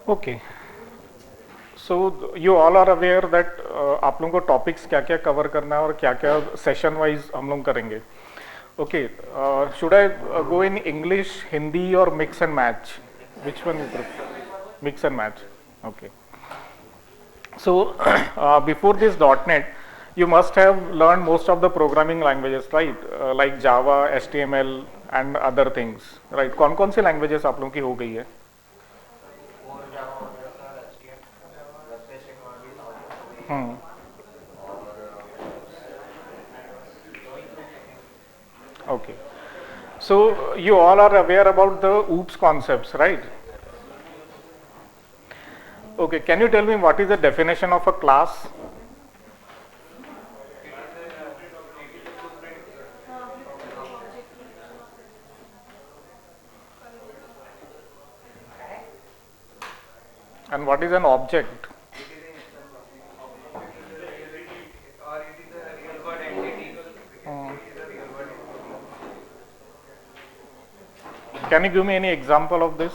Okay, so you all are aware that आप लोगों को टॉपिक्स क्या क्या कवर करना है और क्या क्या सेशन वाइज हम लोग करेंगे. Okay, should I go in English, Hindi और mix and match? Which one you prefer? Mix and match. Okay. So before this .NET, you must have learned most of the programming languages, right? Like Java, HTML, and other things, right? कौन-कौन सी languages आप लोगों की हो गई है? हम्म. Okay. So you all are aware about the OOPS concepts, right? Okay. Can you tell me what is the definition of a class? And what is an object? Can you give me any example of this?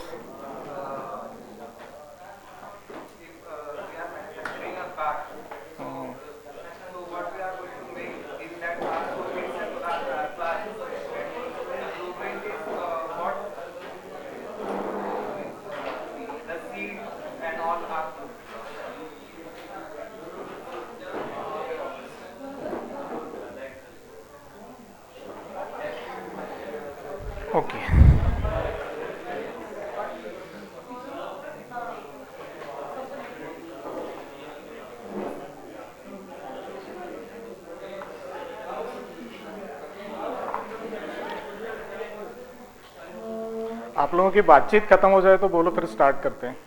Okay. आप लोगों की बातचीत खत्म हो जाए तो बोलो, फिर स्टार्ट करते हैं.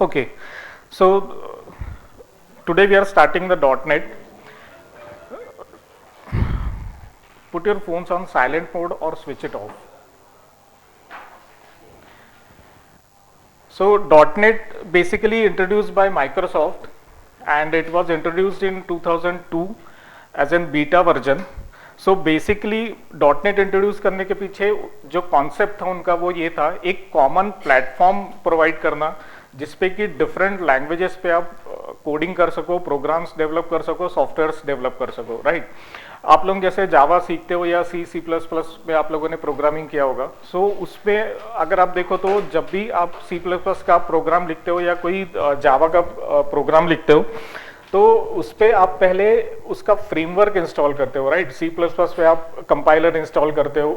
Okay, so today we are starting the .NET. Put your phones on silent mode or switch it off. So .NET basically introduced by Microsoft, and it was introduced in 2002 as in beta version. So basically .NET introduce करने के पीछे जो concept था उनका वो ये था, एक कॉमन प्लेटफॉर्म प्रोवाइड करना जिसपे कि डिफरेंट लैंग्वेजेस पे आप कोडिंग कर सको, प्रोग्राम्स डेवलप कर सको, सॉफ्टवेयर्स डेवलप कर सको, राइट? आप लोग जैसे जावा सीखते हो या C++ में आप लोगों ने प्रोग्रामिंग किया होगा. सो उस पर अगर आप देखो तो जब भी आप C++ का प्रोग्राम लिखते हो या कोई जावा का प्रोग्राम लिखते हो तो उस पर आप पहले उसका फ्रेमवर्क इंस्टॉल करते हो, राइट? C++ पे आप कंपाइलर इंस्टॉल करते हो,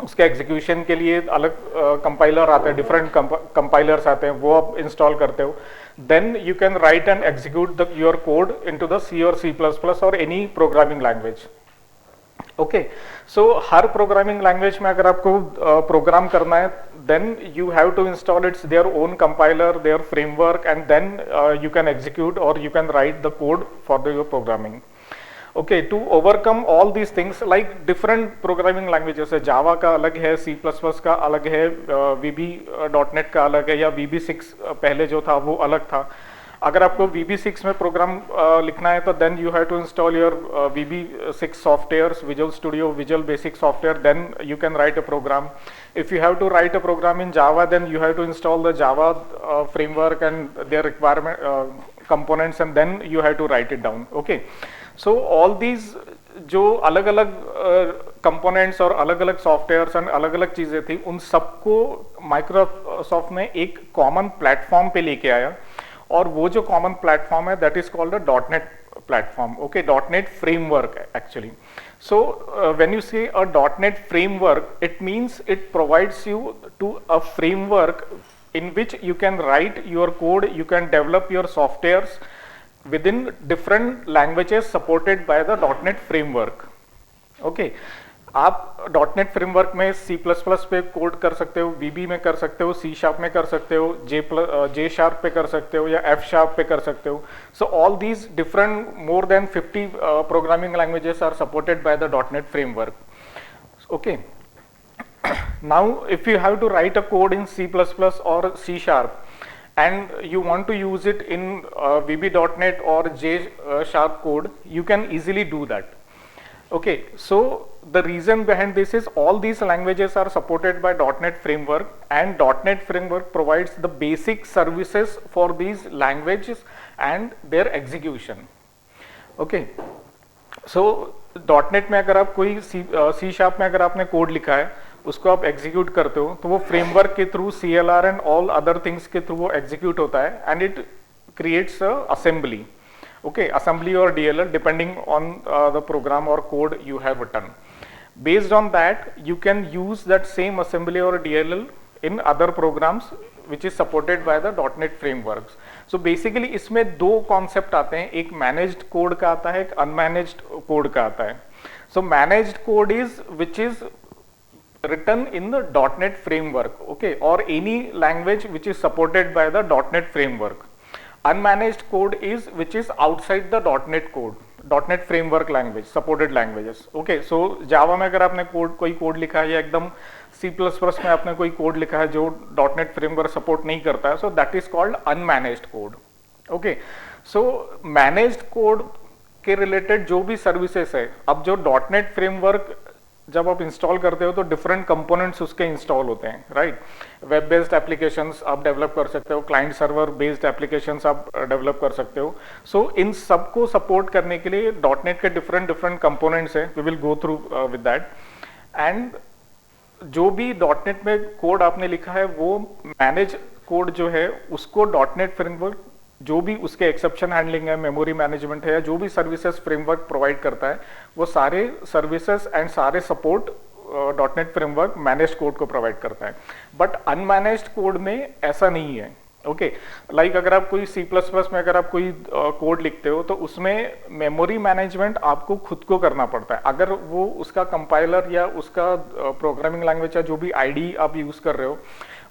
उसके एग्जीक्यूशन के लिए अलग कंपाइलर आते हैं, डिफरेंट कंपाइलर्स आते हैं, वो आप इंस्टॉल करते हो. Then you can write and execute your code into the C और C++ और any programming language. Okay, so हर प्रोग्रामिंग लैंग्वेज में अगर आपको प्रोग्राम करना है, then you have to install its their own compiler, their framework, and then you can execute or you can write the code for your programming. Okay, to overcome all these things, like different programming languages है, Java का अलग है, C++ का अलग है, VB.NET का अलग है, या VB6 पहले जो था वो अलग था. अगर आपको VB6 में प्रोग्राम लिखना है तो then you have to install your VB6 softwares, visual studio, visual basic software, then you can write a program. If you have to write a program in Java, then you have to install the Java framework and their requirement components, and then you have to write it down. Okay, so all these जो अलग अलग components और अलग अलग softwares and अलग अलग चीजें थी, उन सबको माइक्रोसॉफ्ट ने एक कॉमन प्लेटफॉर्म पे लेके आया, और वो जो कॉमन प्लेटफॉर्म है that is called a .NET platform. Okay, .NET framework actually. So when you say a .NET framework, it means it provides you to a framework in which you can write your code, you can develop your softwares within different languages supported by the .NET framework. Okay, आप .NET framework में C++ पे code कर सकते हो, VB में कर सकते हो, C# में कर सकते हो, J# पे कर सकते हो, या F# पे कर सकते हो. So all these different more than 50 programming languages are supported by the .NET framework. Okay. Now if you have to write a code in C++ or C#, and you want to use it in VB.NET or J Sharp code, you can easily do that. Okay, so the reason behind this is all these languages are supported by .NET Framework, and .NET Framework provides the basic services for these languages and their execution. Okay, so .NET में अगर आप कोई C Sharp में अगर आपने code लिखा है, उसको आप एग्जीक्यूट करते हो, तो वो फ्रेमवर्क के through CLR and all other things के थ्रू वो एग्जीक्यूट होता है, and it creates assembly. Okay, assembly or DLL depending on the program or code you have written. Based on that, you can use that same assembly or DLL in other programs which is supported by the .NET frameworks. So basically इसमें दो concept आते हैं, एक managed code का आता है, एक unmanaged code का आता है. So managed code is which is written in the .NET framework, okay, or any language which is supported by the .NET framework. Unmanaged code is which is outside the .NET code, .NET framework language, supported languages. Okay, so Java में अगर आपने कोई code लिखा है, या एकदम C++ में आपने कोई कोड लिखा है जो .NET framework सपोर्ट नहीं करता है, so that is called unmanaged code. Okay, so managed code के रिलेटेड जो भी सर्विसेज है, अब जो .NET framework जब आप इंस्टॉल करते हो तो डिफरेंट कंपोनेंट्स उसके इंस्टॉल होते हैं, राइट. वेब बेस्ड एप्लीकेशंस आप डेवलप कर सकते हो, क्लाइंट सर्वर बेस्ड एप्लीकेशंस आप डेवलप कर सकते हो. सो इन सब को सपोर्ट करने के लिए .NET के डिफरेंट कंपोनेंट्स हैं. We will go through with that. And जो भी .NET में कोड आपने लिखा है, वो मैनेज कोड जो है उसको .NET फ्रेमवर्क जो भी उसके एक्सेप्शन हैंडलिंग है, मेमोरी मैनेजमेंट है, या जो भी सर्विसेज फ्रेमवर्क प्रोवाइड करता है, वो सारे सर्विसेज एंड सारे support .NET framework managed code को प्रोवाइड करता है. बट अनमैनेज्ड कोड में ऐसा नहीं है. ओके, लाइक अगर आप कोई C++ में अगर आप कोई कोड लिखते हो, तो उसमें मेमोरी मैनेजमेंट आपको खुद को करना पड़ता है. अगर वो उसका कंपाइलर या उसका प्रोग्रामिंग लैंग्वेज या जो भी आईडी आप यूज कर रहे हो,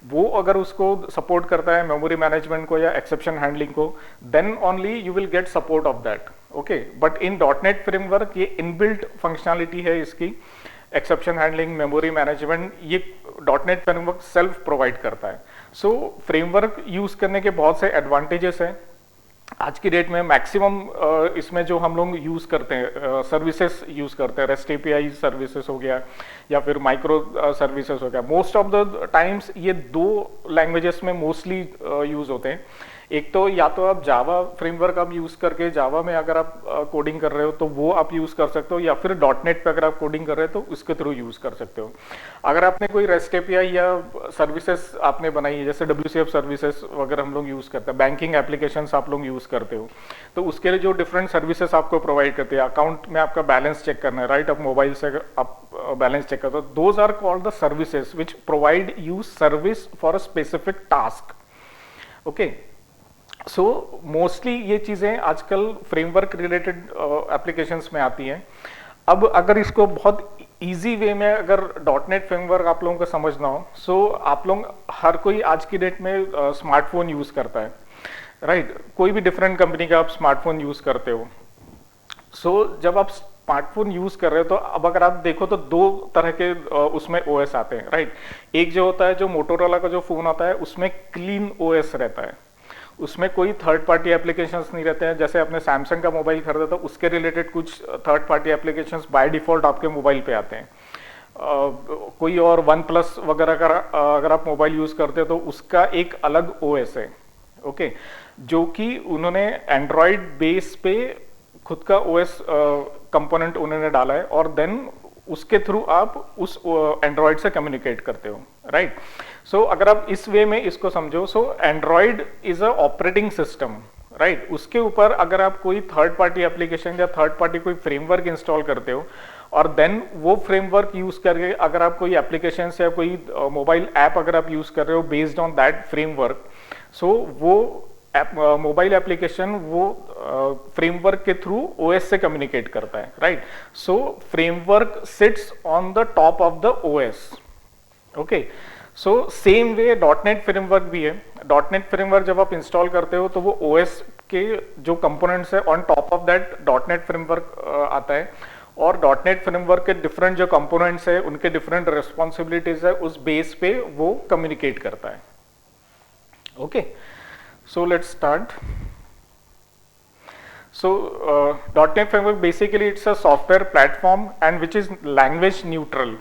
वो अगर उसको सपोर्ट करता है मेमोरी मैनेजमेंट को या एक्सेप्शन हैंडलिंग को, then only you will get support of that. Okay, but in .NET framework ये इनबिल्ट फंक्शनैलिटी है इसकी. एक्सेप्शन हैंडलिंग, मेमोरी मैनेजमेंट, ये .NET फ्रेमवर्क सेल्फ प्रोवाइड करता है. सो फ्रेमवर्क यूज करने के बहुत से एडवांटेजेस हैं. आज की डेट में मैक्सिमम इसमें जो हम लोग यूज करते हैं सर्विसेज यूज करते हैं, रेस्ट एपीआई सर्विसेज हो गया या फिर माइक्रो सर्विसेज हो गया, मोस्ट ऑफ द टाइम्स ये दो लैंग्वेजेस में मोस्टली यूज होते हैं. एक तो या तो आप जावा फ्रेमवर्क आप यूज करके जावा में अगर आप कोडिंग कर रहे हो तो वो आप यूज कर सकते हो, या फिर .NET पे अगर आप कोडिंग कर रहे हो तो उसके थ्रू यूज कर सकते हो. अगर आपने कोई रेस्ट एपीआई या सर्विसेज आपने बनाई है, जैसे WCF सर्विसेज वगैरह हम लोग यूज करते हैं, बैंकिंग एप्लीकेशंस आप लोग यूज करते हो, तो उसके लिए जो डिफरेंट सर्विसेज आपको प्रोवाइड करते हैं, अकाउंट में आपका बैलेंस चेक करना है, राइट, आप मोबाइल से आप बैलेंस चेक करते हो, those are called the services which provide you service for a specific task. Okay, so mostly ये चीजें आजकल फ्रेमवर्क रिलेटेड एप्लीकेशंस में आती हैं. अब अगर इसको बहुत इजी वे में अगर .NET फ्रेमवर्क आप लोगों को समझना हो, सो आप लोग हर कोई आज की डेट में स्मार्टफोन यूज करता है, राइट. कोई भी डिफरेंट कंपनी का आप स्मार्टफोन यूज करते हो. सो जब आप स्मार्टफोन यूज कर रहे हो, तो अब अगर आप देखो तो दो तरह के उसमें OS आते हैं, राइट. एक जो होता है, जो मोटोरोला का जो फोन आता है, उसमें क्लीन OS रहता है, उसमें कोई थर्ड पार्टी एप्लीकेशंस नहीं रहते हैं. जैसे आपने सैमसंग का मोबाइल खरीदा तो उसके रिलेटेड कुछ third party applications by default आपके मोबाइल पे आते हैं. कोई और OnePlus वगैरह का अगर आप मोबाइल यूज करते हो तो उसका एक अलग OS है. ओके, जो कि उन्होंने एंड्रॉयड बेस पे खुद का OS कंपोनेंट उन्होंने डाला है, और देन उसके थ्रू आप उस एंड्रॉयड से कम्युनिकेट करते हो, राइट. सो अगर आप इस वे में इसको समझो, so Android is a operating system, right. उसके ऊपर अगर आप कोई थर्ड पार्टी एप्लीकेशन या थर्ड पार्टी कोई फ्रेमवर्क इंस्टॉल करते हो, और देन वो फ्रेमवर्क यूज करके अगर आप कोई एप्लीकेशन या कोई मोबाइल ऐप अगर आप यूज कर रहे हो बेस्ड ऑन दैट फ्रेमवर्क, सो वो मोबाइल एप्लीकेशन वो फ्रेमवर्क के थ्रू OS से कम्युनिकेट करता है, right. So framework sits on the top of the OS. Okay, so same way .NET framework भी है. .NET फ्रेमवर्क जब आप इंस्टॉल करते हो तो वो OS के जो कंपोनेंट्स है on top of that .NET framework आता है, और .NEट फ्रेमवर्क के डिफरेंट जो कंपोनेंट्स है उनके डिफरेंट रिस्पॉन्सिबिलिटीज है, उस बेस पे वो कम्युनिकेट करता है. Okay, So let's start. So .NET Framework, basically it's a software platform and which is language neutral.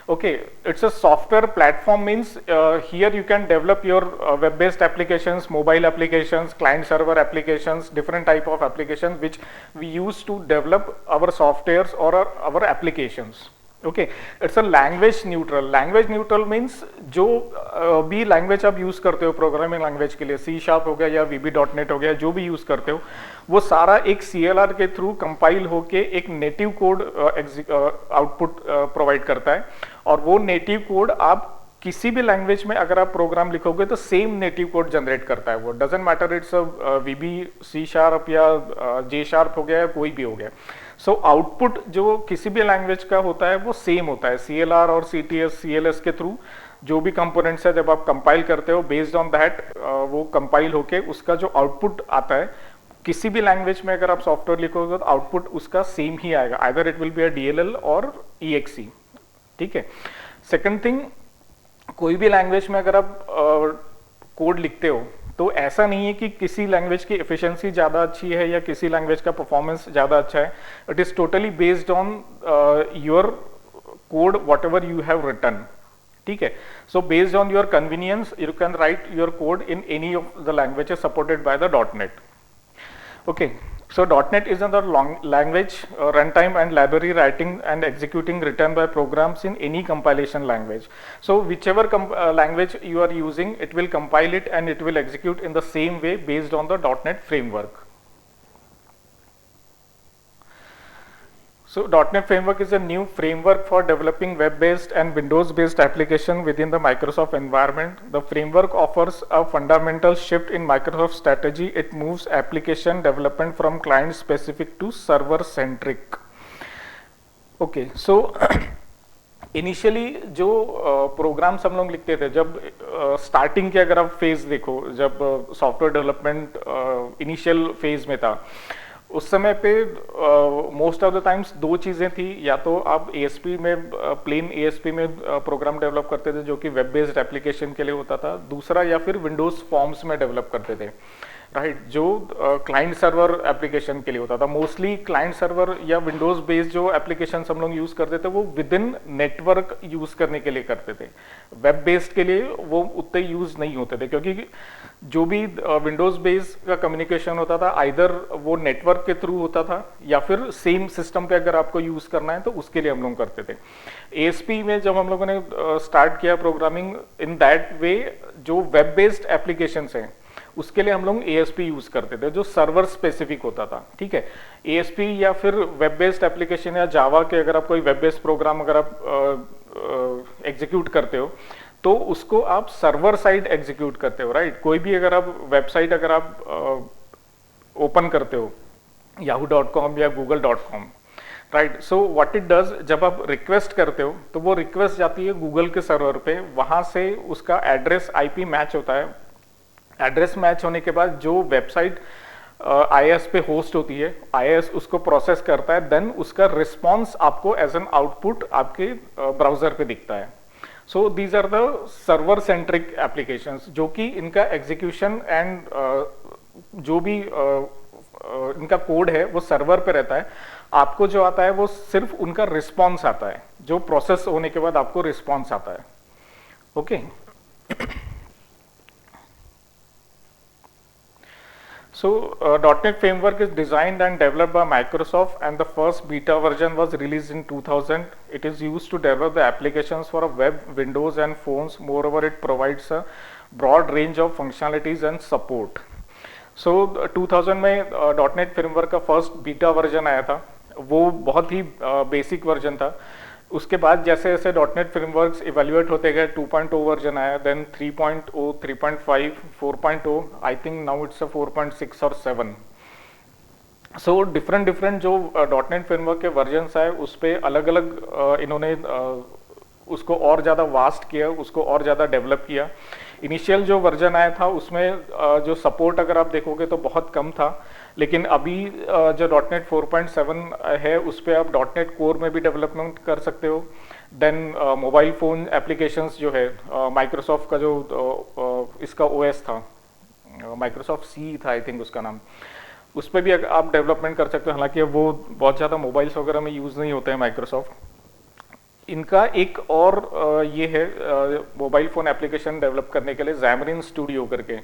Okay, it's a software platform means here you can develop your web-based applications, mobile applications, client-server applications, different type of applications which we use to develop our softwares or our applications. Okay, it's a language neutral. Language neutral means जो भी language आप use करते हो programming language के लिए, C sharp हो गया या VB.NET हो गया, जो भी यूज करते हो वो सारा एक CLR के थ्रू कंपाइल होके एक नेटिव कोड आउटपुट प्रोवाइड करता है. और वो नेटिव कोड आप किसी भी लैंग्वेज में अगर आप प्रोग्राम लिखोगे तो सेम नेटिव कोड जनरेट करता है. वो doesn't matter it's VB, C sharp या J शार्प हो गया या कोई भी हो गया. सो आउटपुट जो किसी भी लैंग्वेज का होता है वो सेम होता है. CLR और CTS, CLS के थ्रू जो भी कंपोनेंट्स है जब आप कंपाइल करते हो, बेस्ड ऑन दैट वो कंपाइल होके उसका जो आउटपुट आता है किसी भी लैंग्वेज में अगर आप सॉफ्टवेयर लिखोगे तो आउटपुट उसका सेम ही आएगा. Either it will be a DLL और EXE. ठीक है. सेकंड थिंग, कोई भी लैंग्वेज में अगर आप कोड लिखते हो तो ऐसा नहीं है कि किसी लैंग्वेज की एफिशिएंसी ज़्यादा अच्छी है या किसी लैंग्वेज का परफॉर्मेंस ज़्यादा अच्छा है. It is totally based on your code whatever you have written. ठीक है. So based on your convenience you can write your code in any of the languages supported by the .NET. Okay, so .NET is another long language, runtime and library writing and executing written by programs in any compilation language. So whichever language you are using, it will compile it and it will execute in the same way based on the .NET framework. So .NET Framework is a new framework for developing web-based and Windows-based application within the Microsoft environment. The framework offers a fundamental shift in Microsoft strategy. It moves application development from client-specific to server-centric. Okay, so initially जो programmes हम लोग लिखते थे, जब starting के अगर आप phase देखो, जब सॉफ्टवेयर डेवलपमेंट इनिशियल फेज में था, उस समय पे मोस्ट ऑफ द टाइम्स दो चीज़ें थी. या तो आप ASP में प्लेन ASP में प्रोग्राम डेवलप करते थे जो कि वेब बेस्ड एप्लीकेशन के लिए होता था. दूसरा, या फिर विंडोज फॉर्म्स में डेवलप करते थे, राइट, जो क्लाइंट सर्वर एप्लीकेशन के लिए होता था. मोस्टली क्लाइंट सर्वर या विंडोज बेस्ड जो एप्लीकेशन हम लोग यूज करते थे वो विद इन नेटवर्क यूज करने के लिए करते थे. वेब बेस्ड के लिए वो उतने यूज नहीं होते थे, क्योंकि जो भी विंडोज बेस्ड का कम्युनिकेशन होता था आइदर वो नेटवर्क के थ्रू होता था या फिर सेम सिस्टम पे अगर आपको यूज करना है तो उसके लिए हम लोग करते थे. ASP में जब हम लोगों ने स्टार्ट किया प्रोग्रामिंग इन दैट वे, जो वेब बेस्ड एप्लीकेशंस हैं उसके लिए हम लोग ASP यूज करते थे जो सर्वर स्पेसिफिक होता था. ठीक है. ASP या फिर वेब बेस्ड एप्लीकेशन या जावा के अगर आप कोई वेब बेस्ड प्रोग्राम अगर आप एग्जीक्यूट करते हो तो उसको आप सर्वर साइड एग्जीक्यूट करते हो, राइट. कोई भी अगर आप वेबसाइट अगर आप ओपन करते हो yahoo.com या google.com, right. So what it does, जब आप रिक्वेस्ट करते हो तो वो रिक्वेस्ट जाती है गूगल के सर्वर पे, वहां से उसका एड्रेस IP मैच होता है. एड्रेस मैच होने के बाद जो वेबसाइट IIS पे होस्ट होती है, IIS उसको प्रोसेस करता है, देन उसका रिस्पॉन्स आपको एज एन आउटपुट आपके ब्राउजर पे दिखता है. So these are the server centric applications, जो कि इनका एग्जीक्यूशन एंड जो भी इनका कोड है वो सर्वर पे रहता है. आपको जो आता है वो सिर्फ उनका रिस्पॉन्स आता है, जो प्रोसेस होने के बाद आपको रिस्पॉन्स आता है. Okay. So .NET Framework is designed and developed by Microsoft, and the first beta version was released in 2000. It is used to develop the applications for a web, Windows and phones. Moreover, it provides a broad range of functionalities and support. So 2000 में .NET Framework का first beta version आया था. वो बहुत ही basic version था. उसके बाद जैसे जैसे .NET फ्रेमवर्क्स इवेल्युएट होते गए, 2.0 वर्जन आया, then 3.0, 3.5, 4.0, I think now it's 4.6 और 7. सो डिफरेंट जो .NET फ्रेमवर्क के वर्जन्स आए उस पर अलग अलग इन्होंने उसको और ज़्यादा वास्ट किया, उसको और ज़्यादा डेवलप किया. इनिशियल जो वर्जन आया था उसमें जो सपोर्ट अगर आप देखोगे तो बहुत कम था, लेकिन अभी जो .NET 4.7 है उस पर आप .NET कोर में भी डेवलपमेंट कर सकते हो. देन मोबाइल फ़ोन एप्लीकेशंस जो है, माइक्रोसॉफ्ट का जो इसका OS था, माइक्रोसॉफ्ट सी था आई थिंक उसका नाम, उस पर भी आप डेवलपमेंट कर सकते हो। हालांकि वो बहुत ज़्यादा मोबाइल्स वगैरह में यूज़ नहीं होते हैं माइक्रोसॉफ्ट। इनका एक और ये है मोबाइल फ़ोन एप्लीकेशन डेवलप करने के लिए Xamarin Studio करके।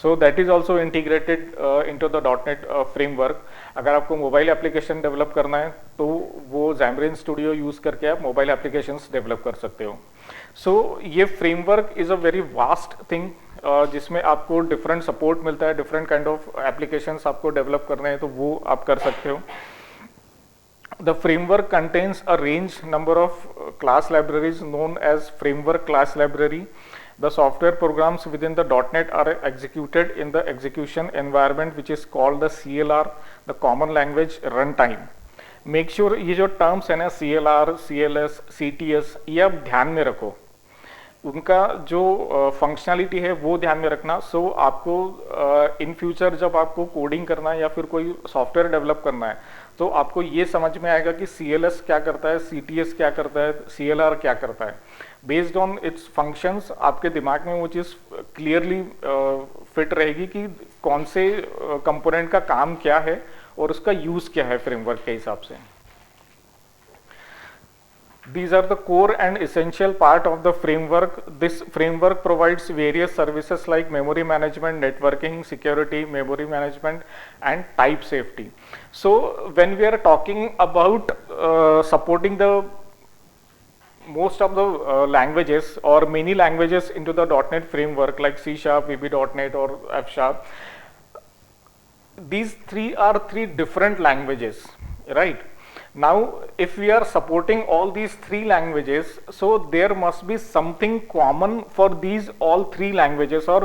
So that is also integrated into the .NET framework. अगर आपको मोबाइल एप्लीकेशन डेवलप करना है तो वो Xamarin Studio यूज़ करके आप मोबाइल एप्लीकेशंस डेवलप कर सकते हो। सो ये framework is a very vast thing, जिसमें आपको डिफरेंट सपोर्ट मिलता है, डिफरेंट काइंड ऑफ एप्लीकेशंस आपको डेवलप करने हैं तो वो आप कर सकते हो। The framework contains a range number of class libraries known as framework class library. The software programs within the .NET are executed in the execution environment which is called the CLR, the Common Language Runtime. Make sure ये जो terms है ना CLR, CLS, CTS, ये आप ध्यान में रखो, उनका जो फंक्शनैलिटी है वो ध्यान में रखना। सो आपको इन फ्यूचर जब आपको कोडिंग करना है या फिर कोई सॉफ्टवेयर डेवलप करना है तो आपको ये समझ में आएगा कि CLS क्या करता है, CTS क्या करता है, CLR क्या करता है। बेस्ड ऑन इट्स फंक्शंस आपके दिमाग में वो चीज़ क्लियरली फिट रहेगी कि कौन से कंपोनेंट का काम क्या है और उसका यूज़ क्या है फ्रेमवर्क के हिसाब से। These are the core and essential part of the framework. This framework provides various services like memory management, networking, security, memory management, and type safety. So when we are talking about supporting the most of the languages or many languages into the .NET framework like C#, VB.NET or F#, these three are three different languages, right? Now, if we are supporting all these three languages, so there must be something common for these all three languages or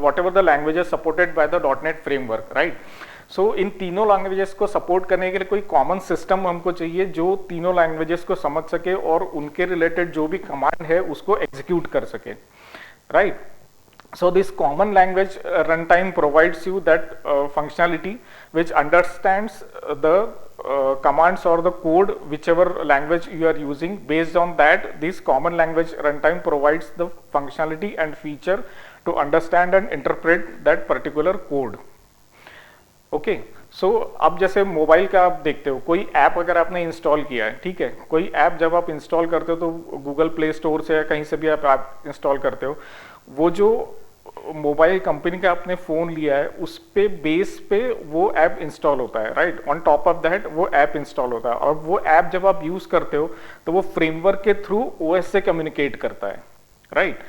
whatever the languages supported by the .NET framework, right? So इन तीनों languages को support करने के लिए कोई common system हमको चाहिए जो तीनों लैंग्वेजेस को समझ सके और उनके रिलेटेड जो भी कमांड है उसको एग्जीक्यूट कर सके, right? So this common language runtime provides you that functionality which understands the commands or the code whichever language you are using. Based on that, this common language runtime provides the functionality and feature to understand and interpret that particular code. Okay, so अब जैसे mobile का आप देखते हो, कोई app अगर आपने install किया है, ठीक है, कोई ऐप जब आप इंस्टॉल करते हो तो गूगल प्ले स्टोर से या कहीं से भी आप ऐप इंस्टॉल करते हो, वो जो मोबाइल कंपनी का आपने फ़ोन लिया है उस पे बेस पे वो ऐप इंस्टॉल होता है, right? On top of that वो ऐप इंस्टॉल होता है और वो ऐप जब आप यूज़ करते हो तो वो फ्रेमवर्क के थ्रू ओएस से कम्युनिकेट करता है, राइट?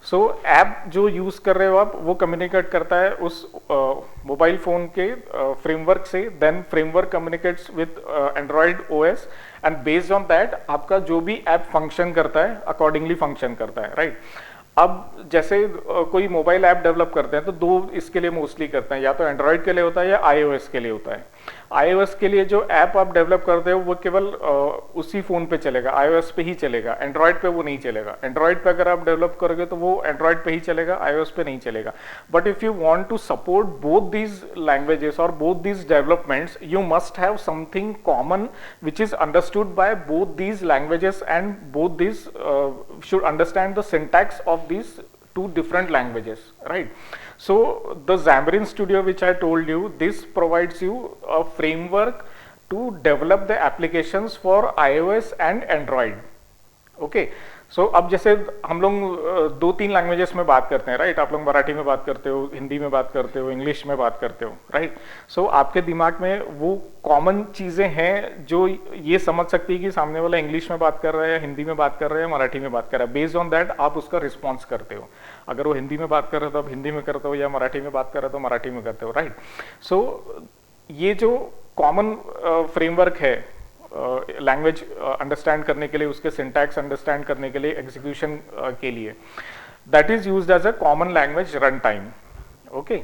सो ऐप जो यूज़ कर रहे हो आप वो कम्युनिकेट करता है उस मोबाइल फ़ोन के फ्रेमवर्क से, then framework communicates with Android OS and based on that आपका जो भी ऐप फंक्शन करता है अकॉर्डिंगली फंक्शन करता है, राइट? अब जैसे कोई मोबाइल ऐप डेवलप करते हैं तो दो इसके लिए मोस्टली करते हैं, या तो एंड्रॉयड के लिए होता है या iOS के लिए होता है। iOS के लिए जो ऐप आप डेवलप करते हो वो केवल उसी फ़ोन पे चलेगा, iOS पे ही चलेगा, एंड्रॉयड पे वो नहीं चलेगा। एंड्रॉयड पे अगर आप डेवलप करोगे तो वो एंड्रॉयड पे ही चलेगा, iOS पे नहीं चलेगा। But if you want to support both these languages और both these developments, you must have something common which is understood by both these languages and both these should understand the syntax of these two different languages, right? So the Xamarin Studio which I told you, this provides you a framework to develop the applications for iOS and Android. Okay, so अब जैसे हम लोग दो तीन languages में बात करते हैं, राइट? आप लोग मराठी में बात करते हो, हिंदी में बात करते हो, इंग्लिश में बात करते हो, राइट? सो आपके दिमाग में वो कॉमन चीज़ें हैं जो ये समझ सकती है कि सामने वाला इंग्लिश में बात कर रहा है या हिंदी में बात कर रहा है या मराठी में बात कर रहा है। बेस्ड ऑन दैट आप उसका रिस्पॉन्स करते हो। अगर वो हिंदी में बात कर रहे हो तो आप हिंदी में करते हो, या मराठी में बात कर रहे हो तो मराठी में करते हो, राइट? सो ये जो कॉमन फ्रेमवर्क है लैंग्वेज अंडरस्टैंड करने के लिए, उसके सिंटैक्स अंडरस्टैंड करने के लिए, एग्जीक्यूशन के लिए, that is used as a common language run time. Okay,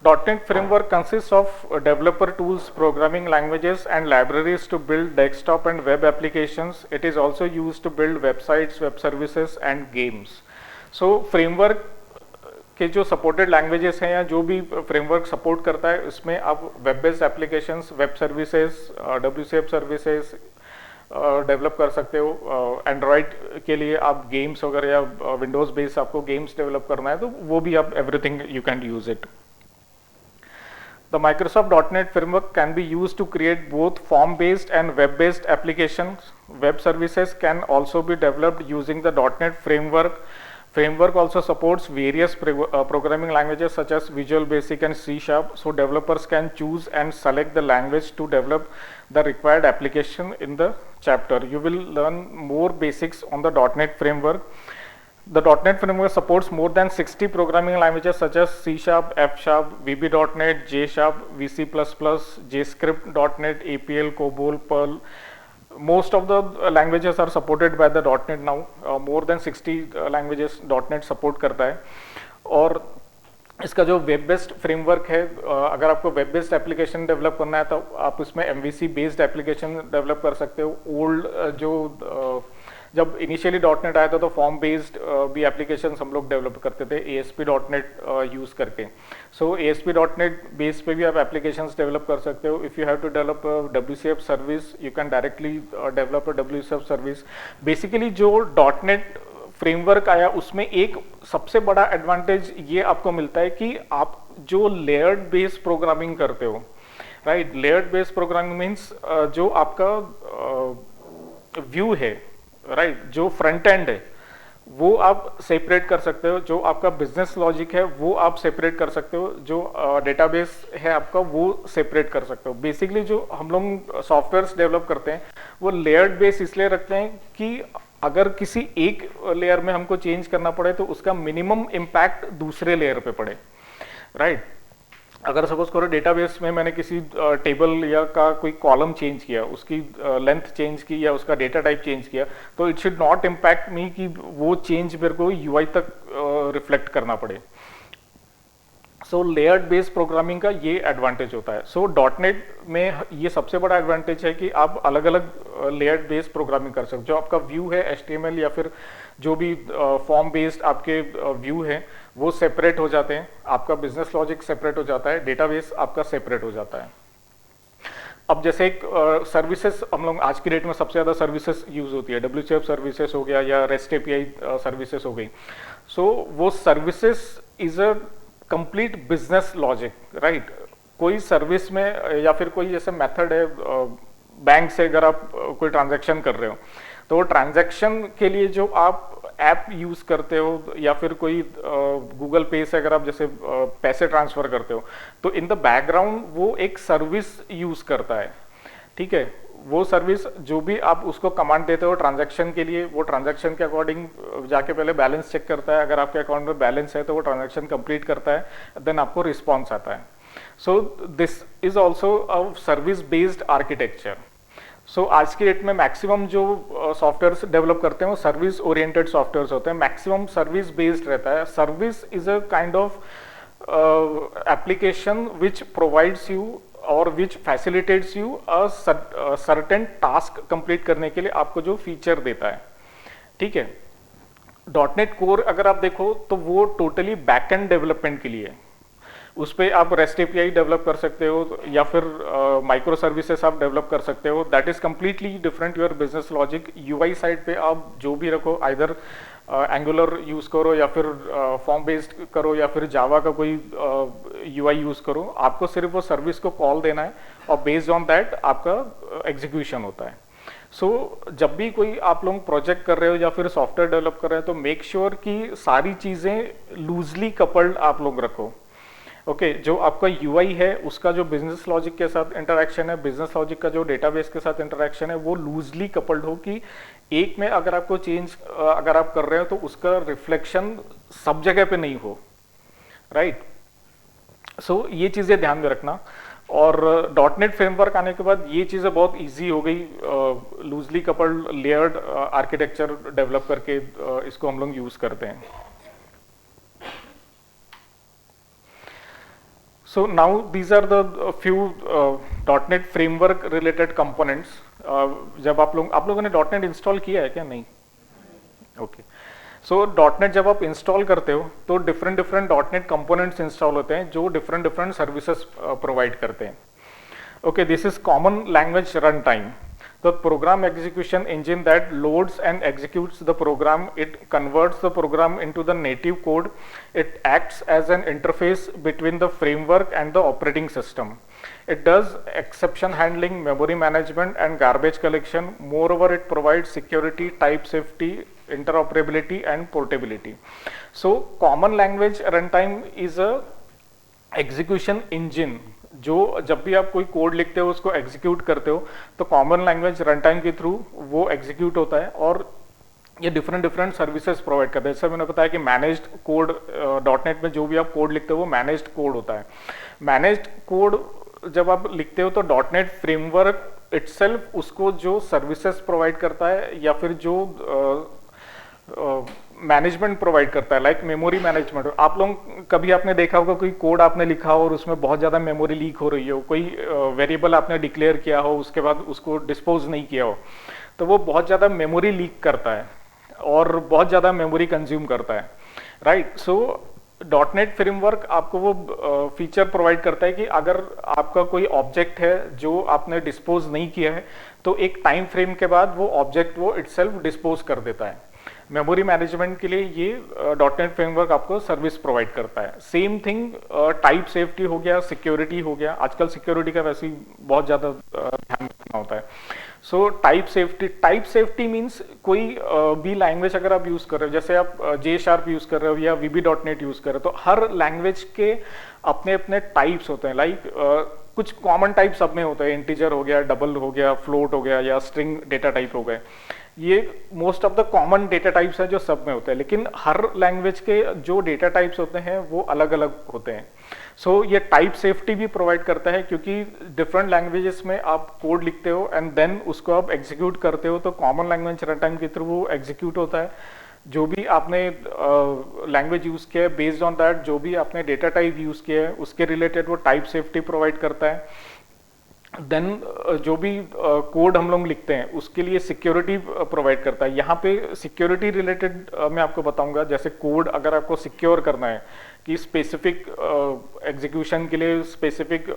.NET framework consists of developer tools, programming languages and libraries to build desktop and web applications. It is also used to build websites, web services and games. So framework के जो supported languages हैं या जो भी framework support करता है उसमें आप web based applications, web services, WCF services, develop कर सकते हो। एंड्रॉयड के लिए आप गेम्स वगैरह या विंडोज़ बेस्ड आपको गेम्स डेवलप करना है तो वो भी आप everything you can use it. The Microsoft .NET framework can be used to create both form-based and web-based applications. Web services can also be developed using the .NET framework. Framework also supports various programming languages such as Visual Basic and C#, so developers can choose and select the language to develop the required application in the chapter. You will learn more basics on the .NET framework. The .NET framework supports more than 60 programming languages such as C#, F#, VB.NET, J#, VC++, JScript.NET, APL, COBOL, Perl. Most of the languages are supported by the .NET now. More than 60 languages .NET support करता है। और इसका जो web based framework है, अगर आपको web based application develop करना है तो आप उसमें MVC बेस्ड एप्लीकेशन डेवलप कर सकते हो। ओल्ड जो जब इनिशियली .NET आया था तो फॉर्म बेस्ड भी एप्लीकेशन हम लोग डेवलप करते थे ASP.NET यूज़ करके। सो ASP.NET बेस पे भी आप एप्लीकेशंस डेवलप कर सकते हो। If you have to develop WCF service you can directly develop WCF service. Basically जो .NET फ्रेमवर्क आया उसमें एक सबसे बड़ा एडवांटेज ये आपको मिलता है कि आप जो लेयर्ड बेस्ड प्रोग्रामिंग करते हो, right, layered based programming means जो आपका व्यू है, राइट, जो फ्रंट एंड है वो आप सेपरेट कर सकते हो, जो आपका बिजनेस लॉजिक है वो आप सेपरेट कर सकते हो, जो डेटाबेस है आपका वो सेपरेट कर सकते हो। बेसिकली जो हम लोग सॉफ्टवेयर्स डेवलप करते हैं वो लेयर्ड बेस इसलिए रखते हैं कि अगर किसी एक लेयर में हमको चेंज करना पड़े तो उसका मिनिमम इम्पैक्ट दूसरे लेयर पे पड़े, राइट। अगर सपोज करो डेटाबेस में मैंने किसी टेबल या का कोई कॉलम चेंज किया, उसकी लेंथ चेंज की या उसका डेटा टाइप चेंज किया, तो इट शुड नॉट इम्पैक्ट मी कि वो चेंज मेरे को UI तक रिफ्लेक्ट करना पड़े। सो लेयर्ड बेस्ड प्रोग्रामिंग का ये एडवांटेज होता है। सो .NET में ये सबसे बड़ा एडवांटेज है कि आप अलग अलग लेयर्ड बेस्ड प्रोग्रामिंग कर सकते हो। जो आपका व्यू है HTML या फिर जो भी फॉर्म बेस्ड आपके व्यू है वो सेपरेट हो जाते हैं, आपका बिजनेस लॉजिक सेपरेट हो जाता है, डेटाबेस आपका सेपरेट हो जाता है। अब जैसे एक सर्विसेज हम लोग आज की डेट में सबसे ज़्यादा सर्विसेज यूज होती है, WCF सर्विसेज हो गया या REST API सर्विसेज हो गई। सो वो services is a complete business logic, right. कोई सर्विस में या फिर कोई जैसे मेथड है, बैंक से अगर आप कोई ट्रांजैक्शन कर रहे हो तो वो ट्रांजैक्शन के लिए जो आप ऐप यूज करते हो या फिर कोई गूगल पे से अगर आप जैसे पैसे ट्रांसफर करते हो तो इन द बैकग्राउंड वो एक सर्विस यूज करता है, ठीक है। वो सर्विस जो भी आप उसको कमांड देते हो ट्रांजैक्शन के लिए, वो ट्रांजैक्शन के अकॉर्डिंग जाके पहले बैलेंस चेक करता है, अगर आपके अकाउंट में बैलेंस है तो वो ट्रांजैक्शन कंप्लीट करता है, देन आपको रिस्पॉन्स आता है। So this is also a service based architecture. So आज की डेट में मैक्सिमम जो सॉफ्टवेयर डेवलप करते हैं वो सर्विस ओरिएंटेड सॉफ्टवेयर होते हैं, मैक्सिमम सर्विस बेस्ड रहता है। Service is a kind of application which provides you और which facilitates you a certain task complete करने के लिए आपको जो फीचर देता है, ठीक है। .NET कोर अगर आप देखो तो वो टोटली बैकएंड डेवलपमेंट के लिए है, उस पर आप REST API डेवलप कर सकते हो या फिर माइक्रो सर्विसेज आप डेवलप कर सकते हो। That is completely different your business logic. UI side पे आप जो भी रखो, आइदर एंगुलर यूज करो या फिर फॉर्म बेस्ड करो या फिर जावा का कोई UI यूज करो, आपको सिर्फ वो सर्विस को कॉल देना है और बेस्ड ऑन दैट आपका एग्जीक्यूशन होता है। सो जब भी कोई आप लोग प्रोजेक्ट कर रहे हो या फिर सॉफ्टवेयर डेवलप कर रहे हो तो मेक श्योर कि सारी चीजें लूजली कपल्ड आप लोग रखो, ओके। जो आपका UI है उसका जो बिजनेस लॉजिक के साथ इंटरेक्शन है, बिजनेस लॉजिक का जो डेटाबेस के साथ इंटरेक्शन है वो लूजली कपल्ड हो कि एक में अगर आपको चेंज अगर आप कर रहे हो तो उसका रिफ्लेक्शन सब जगह पे नहीं हो, राइट। सो ये चीजें ध्यान में रखना। और .NET फ्रेमवर्क आने के बाद ये चीजें बहुत इजी हो गई, loosely coupled layered architecture develop करके इसको हम लोग यूज करते हैं। So now these are the few .NET framework related components. जब आप लोगों ने .NET इंस्टॉल किया है क्या? नहीं, ओके। सो .NET जब आप इंस्टॉल करते हो तो डिफरेंट .NET कंपोनेंट्स इंस्टॉल होते हैं जो डिफरेंट सर्विसेज प्रोवाइड करते हैं, okay. This is common language run time. the program execution engine that loads and executes the program. It converts the program into the native code. It acts as an interface between the framework and the operating system. It does exception handling, memory management, and garbage collection. Moreover, it provides security, type safety, interoperability, and portability. So common language runtime is a execution engine, जो जब भी आप कोई code लिखते हो उसको execute करते हो तो कॉमन लैंग्वेज रन टाइम के थ्रू वो एग्जीक्यूट होता है, और ये डिफरेंट डिफरेंट सर्विसेज प्रोवाइड करते हैं. जैसे मैंने बताया कि मैनेज्ड कोड, डॉटनेट में जो भी आप कोड लिखते हो वो मैनेज्ड कोड होता है. मैनेज्ड कोड जब आप लिखते हो तो डॉटनेट फ्रेमवर्क इटसेल्फ उसको जो सर्विसेज प्रोवाइड करता है या फिर जो मैनेजमेंट प्रोवाइड करता है, लाइक मेमोरी मैनेजमेंट. आप लोग कभी आपने देखा होगा कोई कोड आपने लिखा हो और उसमें बहुत ज़्यादा मेमोरी लीक हो रही हो, कोई वेरिएबल आपने डिक्लेयर किया हो उसके बाद उसको डिस्पोज नहीं किया हो, तो वो बहुत ज़्यादा मेमोरी लीक करता है और बहुत ज़्यादा मेमोरी कंज्यूम करता है, राइट. सो डॉटनेट फ्रेमवर्क आपको वो फीचर प्रोवाइड करता है कि अगर आपका कोई ऑब्जेक्ट है जो आपने डिस्पोज नहीं किया है तो एक टाइम फ्रेम के बाद वो ऑब्जेक्ट वो इटसेल्फ डिस्पोज कर देता है. मेमोरी मैनेजमेंट के लिए ये डॉटनेट फ्रेमवर्क आपको सर्विस प्रोवाइड करता है. सेम थिंग टाइप सेफ्टी हो गया, सिक्योरिटी हो गया. आजकल सिक्योरिटी का वैसे ही बहुत ज़्यादा ध्यान रखना होता है. सो टाइप सेफ्टी मीन्स कोई भी लैंग्वेज अगर आप यूज़ कर रहे हो, जैसे आप J# यूज़ कर रहे हो या VB.NET यूज़ कर रहे हो, तो हर लैंग्वेज के अपने अपने टाइप्स होते हैं. लाइक कुछ कॉमन टाइप सब में होता है, इंटीजर हो गया, डबल हो गया, फ्लोट हो गया या स्ट्रिंग डेटा टाइप हो गए. ये most of the common data types है जो सब में होते हैं, लेकिन हर लैंग्वेज के जो डेटा टाइप्स होते हैं वो अलग अलग होते हैं. सो ये टाइप सेफ्टी भी प्रोवाइड करता है, क्योंकि डिफरेंट लैंग्वेजेस में आप कोड लिखते हो एंड देन उसको आप एग्जीक्यूट करते हो, तो कॉमन लैंग्वेज रन टाइम के थ्रू वो एग्जीक्यूट होता है. जो भी आपने लैंग्वेज यूज़ किया है बेस्ड ऑन दैट, जो भी आपने डेटा टाइप यूज़ किया है उसके रिलेटेड वो टाइप सेफ्टी प्रोवाइड करता है. देन जो भी कोड हम लोग लिखते हैं उसके लिए सिक्योरिटी प्रोवाइड करता है. यहाँ पे सिक्योरिटी रिलेटेड मैं आपको बताऊंगा. जैसे कोड अगर आपको सिक्योर करना है कि स्पेसिफिक एग्जीक्यूशन के लिए स्पेसिफिक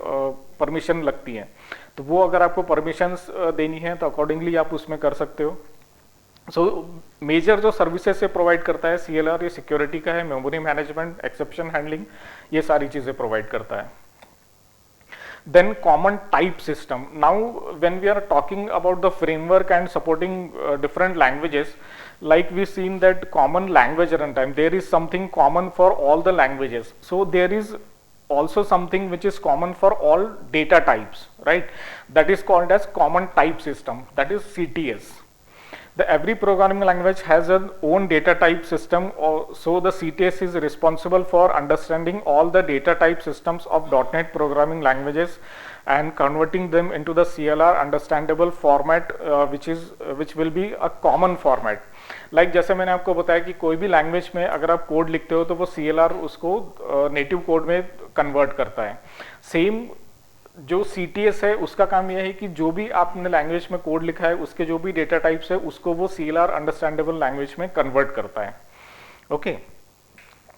परमिशन लगती है, तो वो अगर आपको परमिशंस देनी है तो अकॉर्डिंगली आप उसमें कर सकते हो. सो मेजर जो सर्विसेज से प्रोवाइड करता है CLR, ये सिक्योरिटी का है, मेमोरी मैनेजमेंट, एक्सेप्शन हैंडलिंग, ये सारी चीज़ें प्रोवाइड करता है. Then common type system. Now when we are talking about the framework and supporting different languages, like we've seen that common language runtime, there is something common for all the languages. So there is also something which is common for all data types, right? That is called as common type system, that is CTS. Every programming language has an own data type system, so the CTS is responsible for understanding all the data type systems of .NET programming languages and converting them into the CLR understandable format, which will be a common format. Like जैसे मैंने आपको बताया कि कोई भी language में अगर आप कोड लिखते हो तो वो CLR उसको नेटिव कोड में कन्वर्ट करता है. सेम जो CTS है उसका काम यह है कि जो भी आपने लैंग्वेज में कोड लिखा है उसके जो भी डेटा टाइप्स है उसको वो CLR अंडरस्टैंडेबल लैंग्वेज में कन्वर्ट करता है. Okay.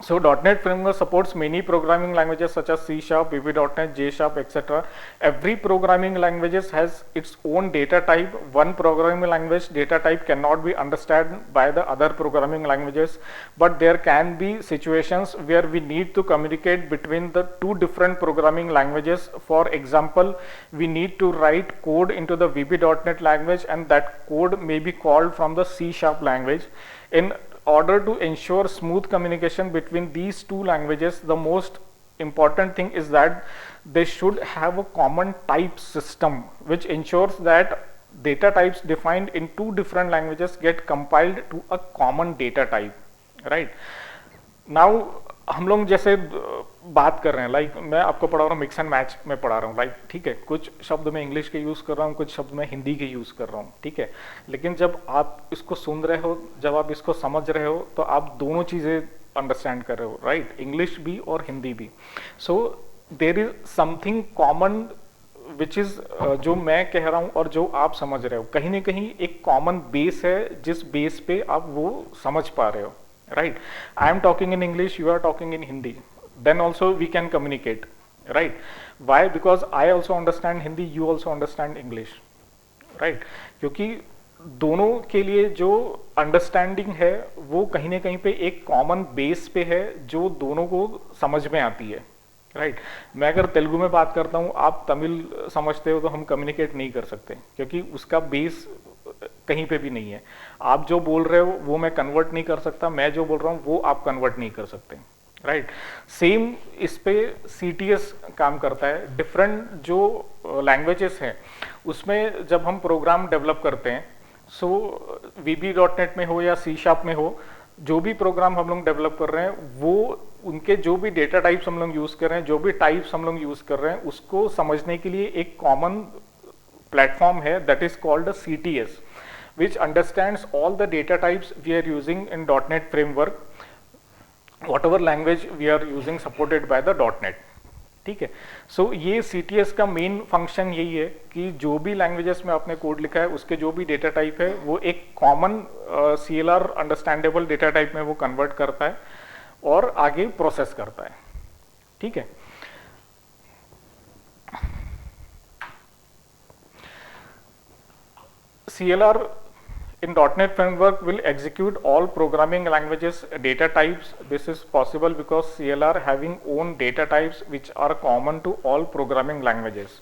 So .NET framework supports many programming languages such as C#, VB.NET, J#, etc. Every programming languages has its own data type. One programming language data type cannot be understood by the other programming languages, but there can be situations where we need to communicate between the two different programming languages. For example, we need to write code into the VB.NET language and that code may be called from the C# language. In order to ensure smooth communication between these two languages, the most important thing is that they should have a common type system which ensures that data types defined in two different languages get compiled to a common data type, right? Now हम लोग जैसे बात कर रहे हैं, like मैं आपको पढ़ा रहा हूँ, मिक्स एंड मैच में पढ़ा रहा हूँ, लाइक ठीक है, कुछ शब्द मैं इंग्लिश के यूज़ कर रहा हूँ, कुछ शब्द मैं हिंदी के यूज़ कर रहा हूँ, ठीक है. लेकिन जब आप इसको सुन रहे हो, जब आप इसको समझ रहे हो, तो आप दोनों चीज़ें अंडरस्टैंड कर रहे हो, राइट? इंग्लिश भी और हिंदी भी. So there is something common which is जो मैं कह रहा हूँ और जो आप समझ रहे हो, कहीं ना कहीं एक कॉमन बेस है जिस बेस पे आप वो समझ पा रहे हो, right? I am talking in English, you are talking in Hindi, then also we can communicate, right? Why? Because I also understand Hindi, you also understand English, right, क्योंकि दोनों के लिए जो अंडरस्टैंडिंग है वो कहीं ना कहीं पे एक कॉमन बेस पे है जो दोनों को समझ में आती है, राइट। मैं अगर तेलुगु में बात करता हूँ, आप तमिल समझते हो, तो हम कम्युनिकेट नहीं कर सकते क्योंकि उसका बेस कहीं पे भी नहीं है। आप जो बोल रहे हो वो मैं कन्वर्ट नहीं कर सकता, मैं जो बोल रहा हूँ वो आप कन्वर्ट नहीं कर सकते, राइट। सेम इस पे CTS काम करता है। डिफरेंट जो लैंग्वेजेस हैं उसमें जब हम प्रोग्राम डेवलप करते हैं, सो VB.NET में हो या C# में हो, जो भी प्रोग्राम हम लोग डेवलप कर रहे हैं वो उनके जो भी डेटा टाइप्स हम लोग यूज कर रहे हैं, जो भी टाइप्स हम लोग यूज कर रहे हैं, उसको समझने के लिए एक कॉमन प्लेटफॉर्म है, that is called CTS, which understands all the data types we are using in .NET framework, whatever language we are using supported by the .NET, ठीक है। सो ये CTS का मेन फंक्शन यही है कि जो भी लैंग्वेजेस में आपने कोड लिखा है उसके जो भी डेटा टाइप है वो एक common CLR understandable data type में वो कन्वर्ट करता है और आगे प्रोसेस करता है, ठीक है। CLR in .NET framework will execute all programming languages data types. This is possible because CLR having own data types which are common to all programming languages.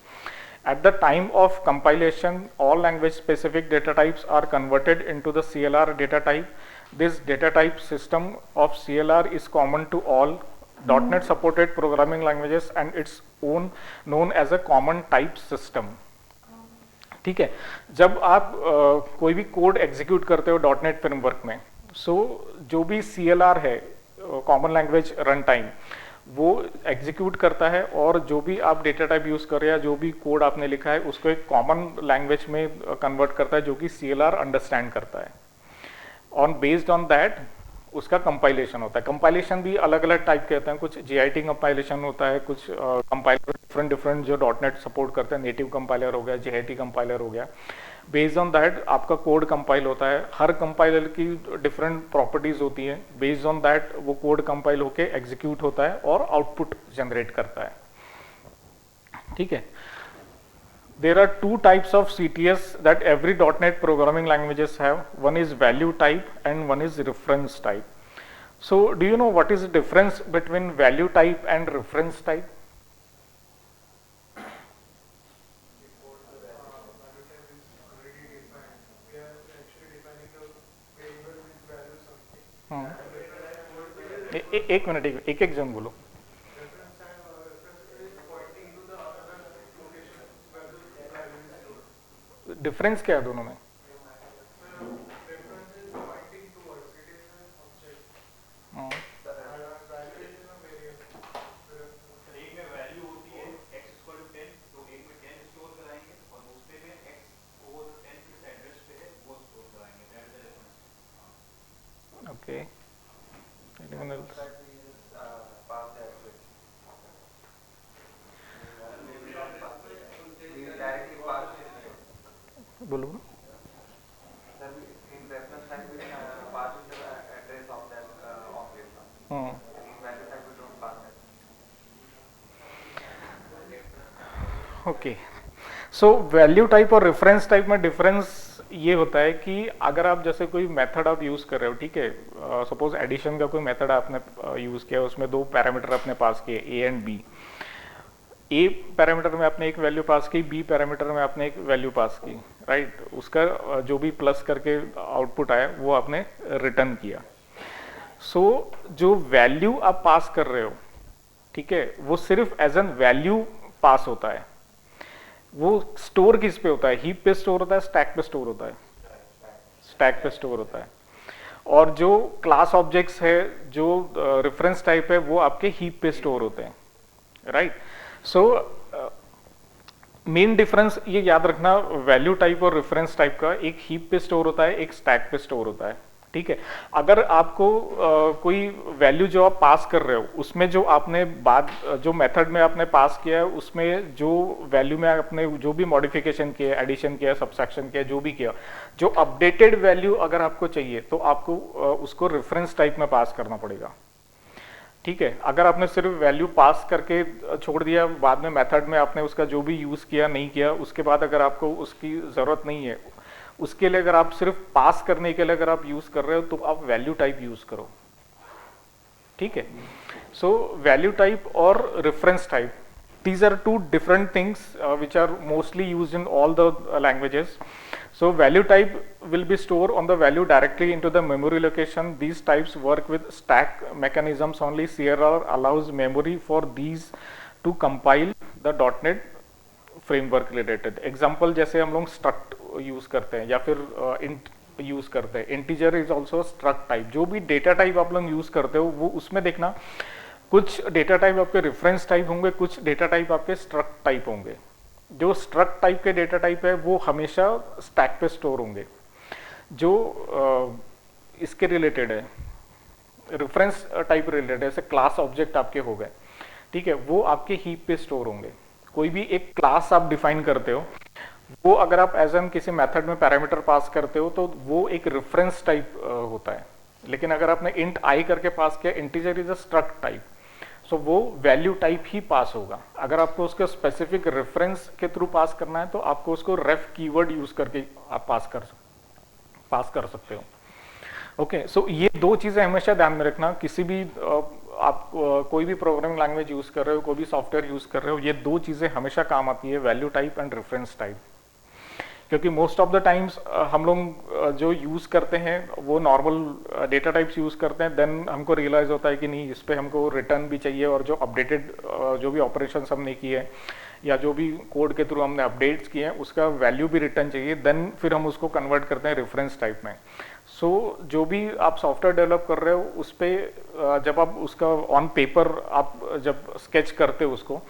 At the time of compilation, all language specific data types are converted into the CLR data type. This data type system of CLR is common to all .NET supported programming languages and its own known as a common type system. ठीक है। जब आप कोई भी code execute करते हो .NET framework में, सो जो भी CLR है, कॉमन लैंग्वेज रन टाइम, वो एग्जीक्यूट करता है और जो भी आप डेटा टाइप यूज कर रहे हैं, जो भी कोड आपने लिखा है उसको एक कॉमन लैंग्वेज में कन्वर्ट करता है जो कि CLR अंडरस्टैंड करता है। ऑन बेस्ड ऑन दैट उसका कंपाइलेशन होता है। कंपाइलेशन भी अलग अलग टाइप के होते हैं, कुछ JIT कंपाइलेशन होता है, कुछ कंपाइलर डिफरेंट जो .NET सपोर्ट करते हैं, नेटिव कंपाइलर हो गया, JIT कंपाइलर हो गया। बेस्ड ऑन दैट आपका कोड कंपाइल होता है। हर कंपाइलर की डिफरेंट प्रॉपर्टीज होती है, बेस्ड ऑन दैट वो कोड कंपाइल होके एग्जीक्यूट होता है और आउटपुट जनरेट करता है, ठीक है। There are two types of CTS that every .NET programming languages have. One is value type and one is reference type. So, do you know what is the difference between value type and reference type? एक minute, एक जन बोलो। Difference क्या है दोनों में? Okay, बोलो। Okay, so value type और रेफरेंस टाइप में डिफरेंस ये होता है कि अगर आप जैसे कोई मेथड आप यूज कर रहे हो, ठीक है, सपोज एडिशन का कोई मेथड आपने यूज किया, उसमें दो पैरामीटर आपने पास किए A and B। A parameter में आपने एक वैल्यू पास की, B पैरामीटर में आपने एक वैल्यू पास की, राइट। उसका जो भी प्लस करके आउटपुट आया वो आपने रिटर्न किया। सो जो वैल्यू आप पास कर रहे हो, ठीक है, वो सिर्फ एज एन वैल्यू पास होता है। वो स्टोर किस पे होता है? हीप पे स्टोर होता है, स्टैक पे स्टोर होता है? स्टैक पे स्टोर होता है। और जो क्लास ऑब्जेक्ट्स है, जो रेफरेंस टाइप है, वो आपके हीप पे स्टोर होते हैं, राइट। सो मेन डिफरेंस ये याद रखना, वैल्यू टाइप और रेफरेंस टाइप का, एक हीप पे स्टोर होता है, एक स्टैक पे स्टोर होता है, ठीक है। अगर आपको कोई वैल्यू जो आप पास कर रहे हो, उसमें जो आपने बाद जो मेथड में आपने पास किया है, उसमें जो वैल्यू में आपने जो भी मॉडिफिकेशन किया, एडिशन किया, सब्सट्रैक्शन किया, जो भी किया, जो अपडेटेड वैल्यू अगर आपको चाहिए तो आपको उसको रेफरेंस टाइप में पास करना पड़ेगा, ठीक है, अगर आपने सिर्फ वैल्यू पास करके छोड़ दिया, बाद में मेथड में आपने उसका जो भी यूज किया नहीं किया, उसके बाद अगर आपको उसकी जरूरत नहीं है, उसके लिए अगर आप सिर्फ पास करने के लिए अगर आप यूज कर रहे हो तो आप वैल्यू टाइप यूज करो। ठीक है, सो वैल्यू टाइप और reference type, these are two different things which are mostly used in all the languages. So value type will be stored on the value directly into the memory location. These types work with stack mechanisms only. CLR allows memory for these to compile the .NET framework related. Example जैसे हम लोग struct use करते हैं या फिर int use करते हैं, integer is also struct type. जो भी डेटा टाइप आप लोग यूज करते हो वो उसमें देखना, कुछ डेटा टाइप आपके रेफरेंस टाइप होंगे, कुछ डेटा टाइप आपके स्ट्रक्ट टाइप होंगे। जो स्ट्रक्ट टाइप के डेटा टाइप है वो हमेशा स्टैक पे स्टोर होंगे। जो इसके रिलेटेड है, रेफरेंस टाइप रिलेटेड है, जैसे क्लास ऑब्जेक्ट आपके हो गए, ठीक है, वो आपके हीप पे स्टोर होंगे। कोई भी एक क्लास आप डिफाइन करते हो, वो अगर आप एज एन किसी मेथड में पैरामीटर पास करते हो तो वो एक रेफरेंस टाइप होता है। लेकिन अगर आपने इंट आई करके पास किया, integer is a struct type, so वो वैल्यू टाइप ही पास होगा। अगर आपको उसके स्पेसिफिक रेफरेंस के थ्रू पास करना है तो आपको उसको रेफ कीवर्ड यूज करके आप पास कर सकते हो। ओके, सो ये दो चीजें हमेशा ध्यान में रखना, किसी भी आप कोई भी प्रोग्रामिंग लैंग्वेज यूज कर रहे हो, कोई भी सॉफ्टवेयर यूज कर रहे हो, ये दो चीजें हमेशा काम आती है, value type and reference type. क्योंकि मोस्ट ऑफ द टाइम्स हम लोग जो यूज करते हैं वो नॉर्मल डेटा टाइप्स यूज करते हैं, देन हमको रियलाइज होता है कि नहीं, इस पे हमको रिटर्न भी चाहिए, और जो अपडेटेड जो भी ऑपरेशंस हमने किए हैं या जो भी कोड के थ्रू हमने अपडेट्स किए हैं उसका वैल्यू भी रिटर्न चाहिए, देन फिर हम उसको कन्वर्ट करते हैं रेफरेंस टाइप में। सो जो भी आप सॉफ्टवेयर डेवलप कर रहे हो उस पर जब आप उसका ऑन पेपर आप जब स्केच करते हो उसको,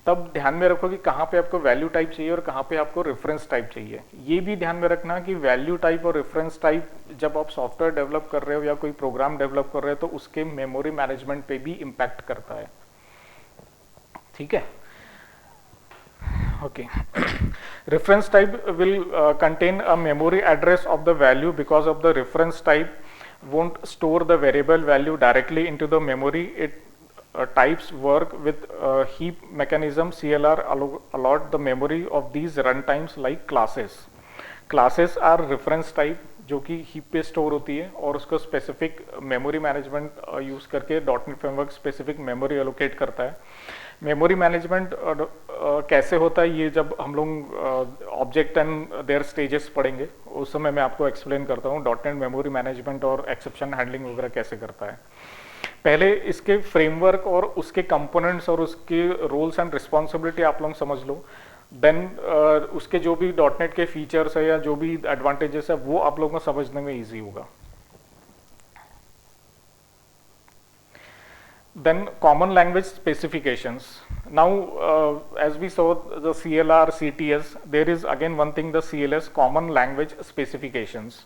तब ध्यान में रखो कि कहाँ पे आपको वैल्यू टाइप चाहिए और कहाँ पे आपको रेफरेंस टाइप चाहिए। ये भी ध्यान में रखना कि वैल्यू टाइप और रेफरेंस टाइप जब आप सॉफ्टवेयर डेवलप कर रहे हो या कोई प्रोग्राम डेवलप कर रहे हो तो उसके मेमोरी मैनेजमेंट पे भी इम्पैक्ट करता है। ठीक है, okay. Reference type will contain a memory address of the value because of the reference type won't store the variable value directly into the memory. It types work with heap mechanism. CLR allot the memory of these runtimes like classes. Classes are reference type जो कि heap पे store होती है और उसको specific memory management use करके dot net framework specific memory allocate करता है। मेमोरी मैनेजमेंट कैसे होता है ये जब हम लोग ऑब्जेक्ट एंड देयर स्टेजेस पढ़ेंगे उस समय मैं आपको एक्सप्लेन करता हूँ डॉट नेट मेमोरी मैनेजमेंट और एक्सेप्शन हैंडलिंग वगैरह कैसे करता है। पहले इसके फ्रेमवर्क और उसके कंपोनेंट्स और उसके रोल्स एंड रिस्पॉन्सिबिलिटी आप लोग समझ लो, देन उसके जो भी डॉट नेट के फीचर्स है या जो भी एडवांटेजेस है वो आप लोगों को समझने में ईजी होगा। Then common language specifications. Now as we saw the CLR, CTS, there is again one thing, the CLS, common language specifications.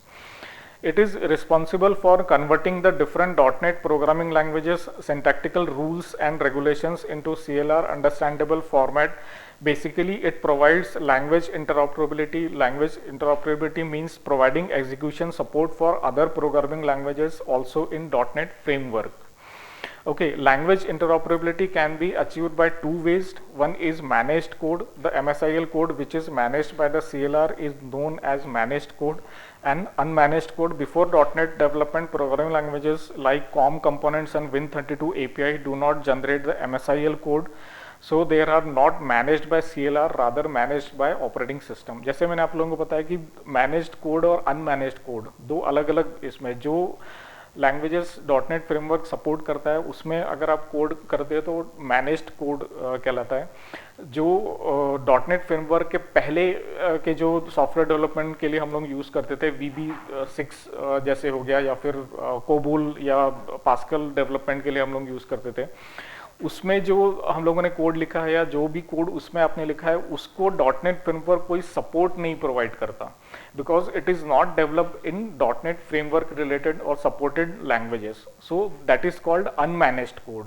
It is responsible for converting the different .NET programming languages, syntactical rules and regulations into CLR understandable format. Basically, it provides language interoperability. Language interoperability means providing execution support for other programming languages also in .NET framework. Okay, language interoperability can be achieved by two ways. One is managed code. The MSIL code which is managed by the CLR is known as managed code, and unmanaged code. Before .NET development, programming languages like COM components and Win32 API do not generate the MSIL code, so they are not managed by CLR, rather managed by operating system. जैसे मैंने आप लोगों को बताया कि managed code और unmanaged code दो अलग अलग इसमें जो लैंग्वेजेस डॉटनेट फ्रेमवर्क सपोर्ट करता है उसमें अगर आप कोड करते हैं तो मैनेज्ड कोड कहलाता है। जो डॉटनेट फ्रेमवर्क के पहले के जो सॉफ्टवेयर डेवलपमेंट के लिए हम लोग यूज़ करते थे VB6 जैसे हो गया या फिर कोबोल या पास्कल डेवलपमेंट के लिए हम लोग यूज़ करते थे, उसमें जो हम लोगों ने कोड लिखा है या जो भी कोड उसमें आपने लिखा है उसको डॉटनेट फ्रेमवर्क कोई सपोर्ट नहीं प्रोवाइड करता, because it is not developed in dot net framework related और supported languages, so that is called unmanaged code.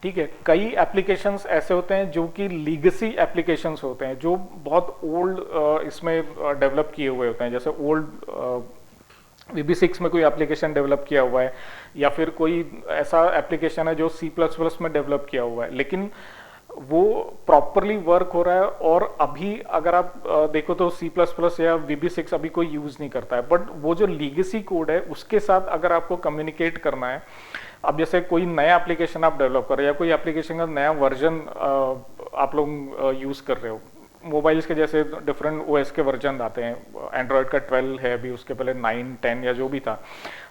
ठीक है, कई एप्लीकेशंस ऐसे होते हैं जो कि लीगेसी एप्लीकेशंस होते हैं जो बहुत ओल्ड इसमें डेवलप किए हुए होते हैं, जैसे ओल्ड VB6 में कोई एप्लीकेशन डेवलप किया हुआ है या फिर कोई ऐसा एप्लीकेशन है जो C++ में डेवलप किया हुआ है, लेकिन वो प्रॉपरली वर्क हो रहा है। और अभी अगर आप देखो तो C++ या VB6 अभी कोई यूज नहीं करता है, बट वो जो लीगेसी कोड है उसके साथ अगर आपको कम्युनिकेट करना है, अब जैसे कोई नया एप्लीकेशन आप डेवलप कर रहे हो या कोई एप्लीकेशन का नया वर्जन आप लोग यूज कर रहे हो, मोबाइल्स के जैसे डिफरेंट ओएस के वर्जन आते हैं, एंड्रॉयड का 12 है अभी, उसके पहले 9, 10 या जो भी था।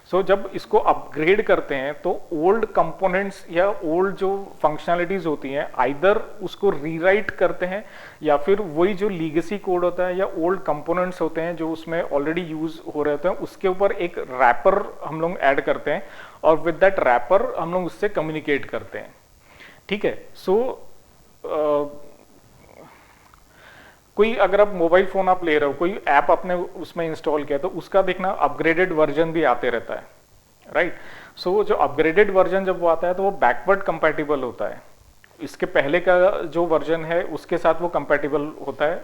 सो जब इसको अपग्रेड करते हैं तो ओल्ड कंपोनेंट्स या ओल्ड जो फंक्शनैलिटीज होती हैं आइदर उसको रीराइट करते हैं या फिर वही जो लीगेसी कोड होता है या ओल्ड कंपोनेंट्स होते हैं जो उसमें ऑलरेडी यूज हो रहे होते हैं उसके ऊपर एक रैपर हम लोग ऐड करते हैं और विद दैट रैपर हम लोग उससे कम्युनिकेट करते हैं। ठीक है, सो कोई अगर आप मोबाइल फोन आप ले रहे हो, कोई ऐप आपने उसमें इंस्टॉल किया तो उसका देखना अपग्रेडेड वर्जन भी आते रहता है, राइट। सो जो अपग्रेडेड वर्जन जब वो आता है तो वो बैकवर्ड कंपैटिबल होता है, इसके पहले का जो वर्जन है उसके साथ वो कंपैटिबल होता है।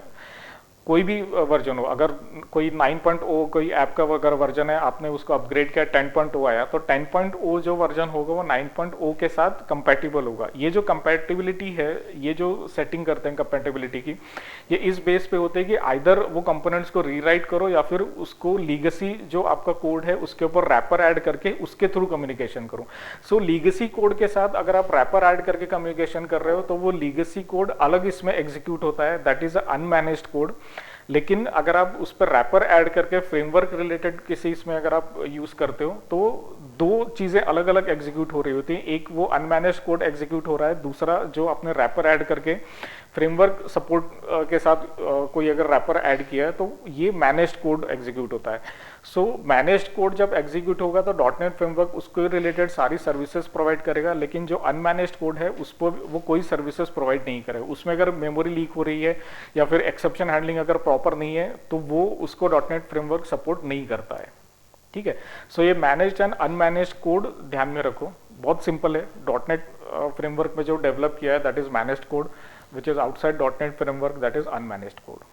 कोई भी वर्जन हो, अगर कोई 9.0 कोई ऐप का अगर वर्जन है, आपने उसको अपग्रेड किया 10.0 आया, तो 10.0 जो वर्जन होगा वो 9.0 के साथ कंपैटिबल होगा। ये जो कंपैटिबिलिटी है, ये जो सेटिंग करते हैं कंपैटिबिलिटी की, ये इस बेस पे होते हैं कि आइदर वो कंपोनेंट्स को रीराइट करो या फिर उसको लीगेसी जो आपका कोड है उसके ऊपर रैपर ऐड करके उसके थ्रू कम्युनिकेशन करो। सो लीगेसी कोड के साथ अगर आप रैपर ऐड करके कम्युनिकेशन कर रहे हो तो वो लीगेसी कोड अलग इसमें एग्जीक्यूट होता है, दैट इज अनमैनेज्ड कोड। लेकिन अगर आप उस पर रैपर ऐड करके फ्रेमवर्क रिलेटेड किसी इसमें अगर आप यूज करते हो तो दो चीजें अलग अलग एग्जीक्यूट हो रही होती हैं, एक वो अनमैनेज कोड एग्जीक्यूट हो रहा है, दूसरा जो आपने रैपर ऐड करके फ्रेमवर्क सपोर्ट के साथ कोई अगर रैपर ऐड किया है तो ये मैनेज्ड कोड एग्जीक्यूट होता है। सो मैनेज्ड कोड जब एग्जीक्यूट होगा तो डॉटनेट फ्रेमवर्क उसके रिलेटेड सारी सर्विसेज प्रोवाइड करेगा, लेकिन जो अनमैनेज्ड कोड है उस पर वो कोई सर्विसेज प्रोवाइड नहीं करेगा। उसमें अगर मेमोरी लीक हो रही है या फिर एक्सेप्शन हैंडलिंग अगर प्रॉपर नहीं है तो वो उसको डॉटनेट फ्रेमवर्क सपोर्ट नहीं करता है। ठीक है, सो ये मैनेज्ड एंड अनमैनेज्ड कोड ध्यान में रखो, बहुत सिंपल है। डॉटनेट फ्रेमवर्क में जो डेवलप किया है that is managed code, which is outside .NET framework that is unmanaged code.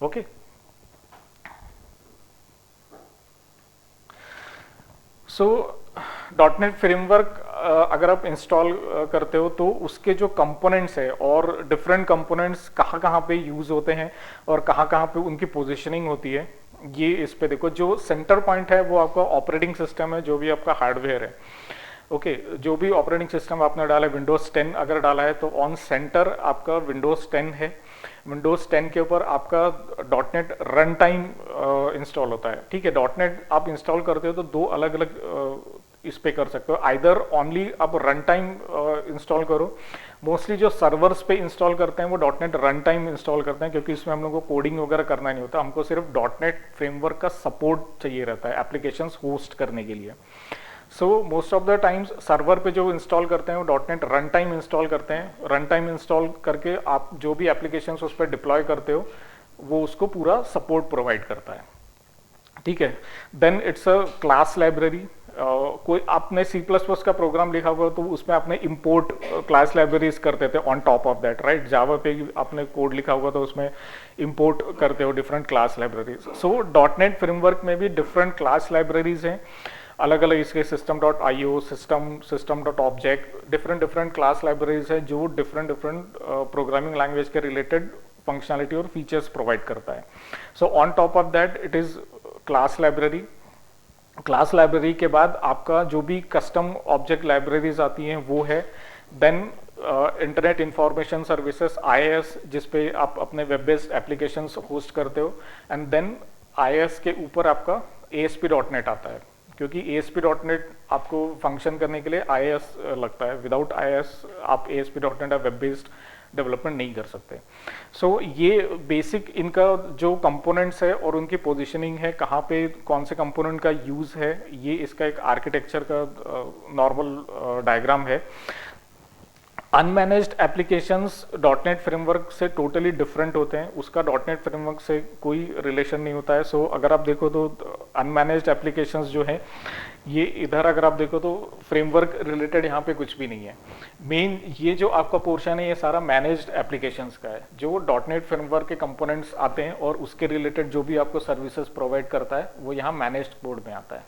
Okay. So .NET framework अगर आप इंस्टॉल करते हो तो उसके जो कंपोनेंट्स है और डिफरेंट कंपोनेंट्स कहाँ कहाँ पे यूज होते हैं और कहाँ कहाँ पे उनकी पोजीशनिंग होती है, ये इस पे देखो। जो सेंटर पॉइंट है वो आपका ऑपरेटिंग सिस्टम है, जो भी आपका हार्डवेयर है। ओके, जो भी ऑपरेटिंग सिस्टम आपने डाला है, विंडोज 10 अगर डाला है तो ऑन सेंटर आपका विंडोज 10 है। विंडोज 10 के ऊपर आपका डॉटनेट रन टाइम इंस्टॉल होता है। ठीक है, डॉटनेट आप इंस्टॉल करते हो तो दो अलग अलग इस पे कर सकते हो, आइदर ओनली आप रन टाइम इंस्टॉल करो। मोस्टली जो सर्वर्स पे इंस्टॉल करते हैं वो डॉटनेट रन टाइम इंस्टॉल करते हैं, क्योंकि इसमें हम लोग को कोडिंग वगैरह करना नहीं होता, हमको सिर्फ डॉटनेट फ्रेमवर्क का सपोर्ट चाहिए रहता है एप्लीकेशंस होस्ट करने के लिए। So most of the times server पे जो इंस्टॉल करते हैं वो डॉटनेट रन टाइम इंस्टॉल करते हैं। रन टाइम इंस्टॉल करके आप जो भी एप्लीकेशंस उस पर डिप्लॉय करते हो वो उसको पूरा सपोर्ट प्रोवाइड करता है। ठीक है, then it's a class library. कोई आपने C++ का प्रोग्राम लिखा हुआ तो उसमें आपने इंपोर्ट क्लास लाइब्रेरीज करते थे on top of that, right. Java पे आपने कोड लिखा हुआ तो उसमें इंपोर्ट करते हो डिफरेंट क्लास लाइब्रेरीज। सो डॉटनेट फ्रेमवर्क में भी डिफरेंट क्लास लाइब्रेरीज हैं, अलग अलग इसके system.io, system.object, different class libraries है जो डिफरेंट प्रोग्रामिंग लैंग्वेज के रिलेटेड फंक्शनलिटी और फीचर्स प्रोवाइड करता है। So on top of that it is class library. Class library के बाद आपका जो भी कस्टम ऑब्जेक्ट लाइब्रेरीज आती हैं वो है। Then internet information services IIS, जिसपे आप अपने वेब बेस्ड एप्लीकेशंस होस्ट करते हो। एंड देन IIS के ऊपर आपका ASP.NET आता है, क्योंकि ASP.NET आपको फंक्शन करने के लिए IIS लगता है। विदाउट IIS आप ASP.NET या वेब बेस्ड डेवलपमेंट नहीं कर सकते। सो ये बेसिक इनका जो कंपोनेंट्स है और उनकी पोजीशनिंग है, कहाँ पे कौन से कंपोनेंट का यूज है, ये इसका एक आर्किटेक्चर का नॉर्मल डायग्राम है। अनमैनेज्ड एप्लीकेशंस डॉटनेट फ्रेमवर्क से टोटली डिफरेंट होते हैं, उसका डॉटनेट फ्रेमवर्क से कोई रिलेशन नहीं होता है। सो अगर आप देखो तो अनमैनेज्ड एप्लीकेशंस जो है ये इधर अगर आप देखो तो फ्रेमवर्क रिलेटेड यहाँ पे कुछ भी नहीं है। मेन ये जो आपका पोर्शन है ये सारा मैनेज्ड एप्लीकेशंस का है, जो डॉटनेट फ्रेमवर्क के कंपोनेंट्स आते हैं और उसके रिलेटेड जो भी आपको सर्विसेज प्रोवाइड करता है वो यहाँ मैनेज्ड कोड में आता है।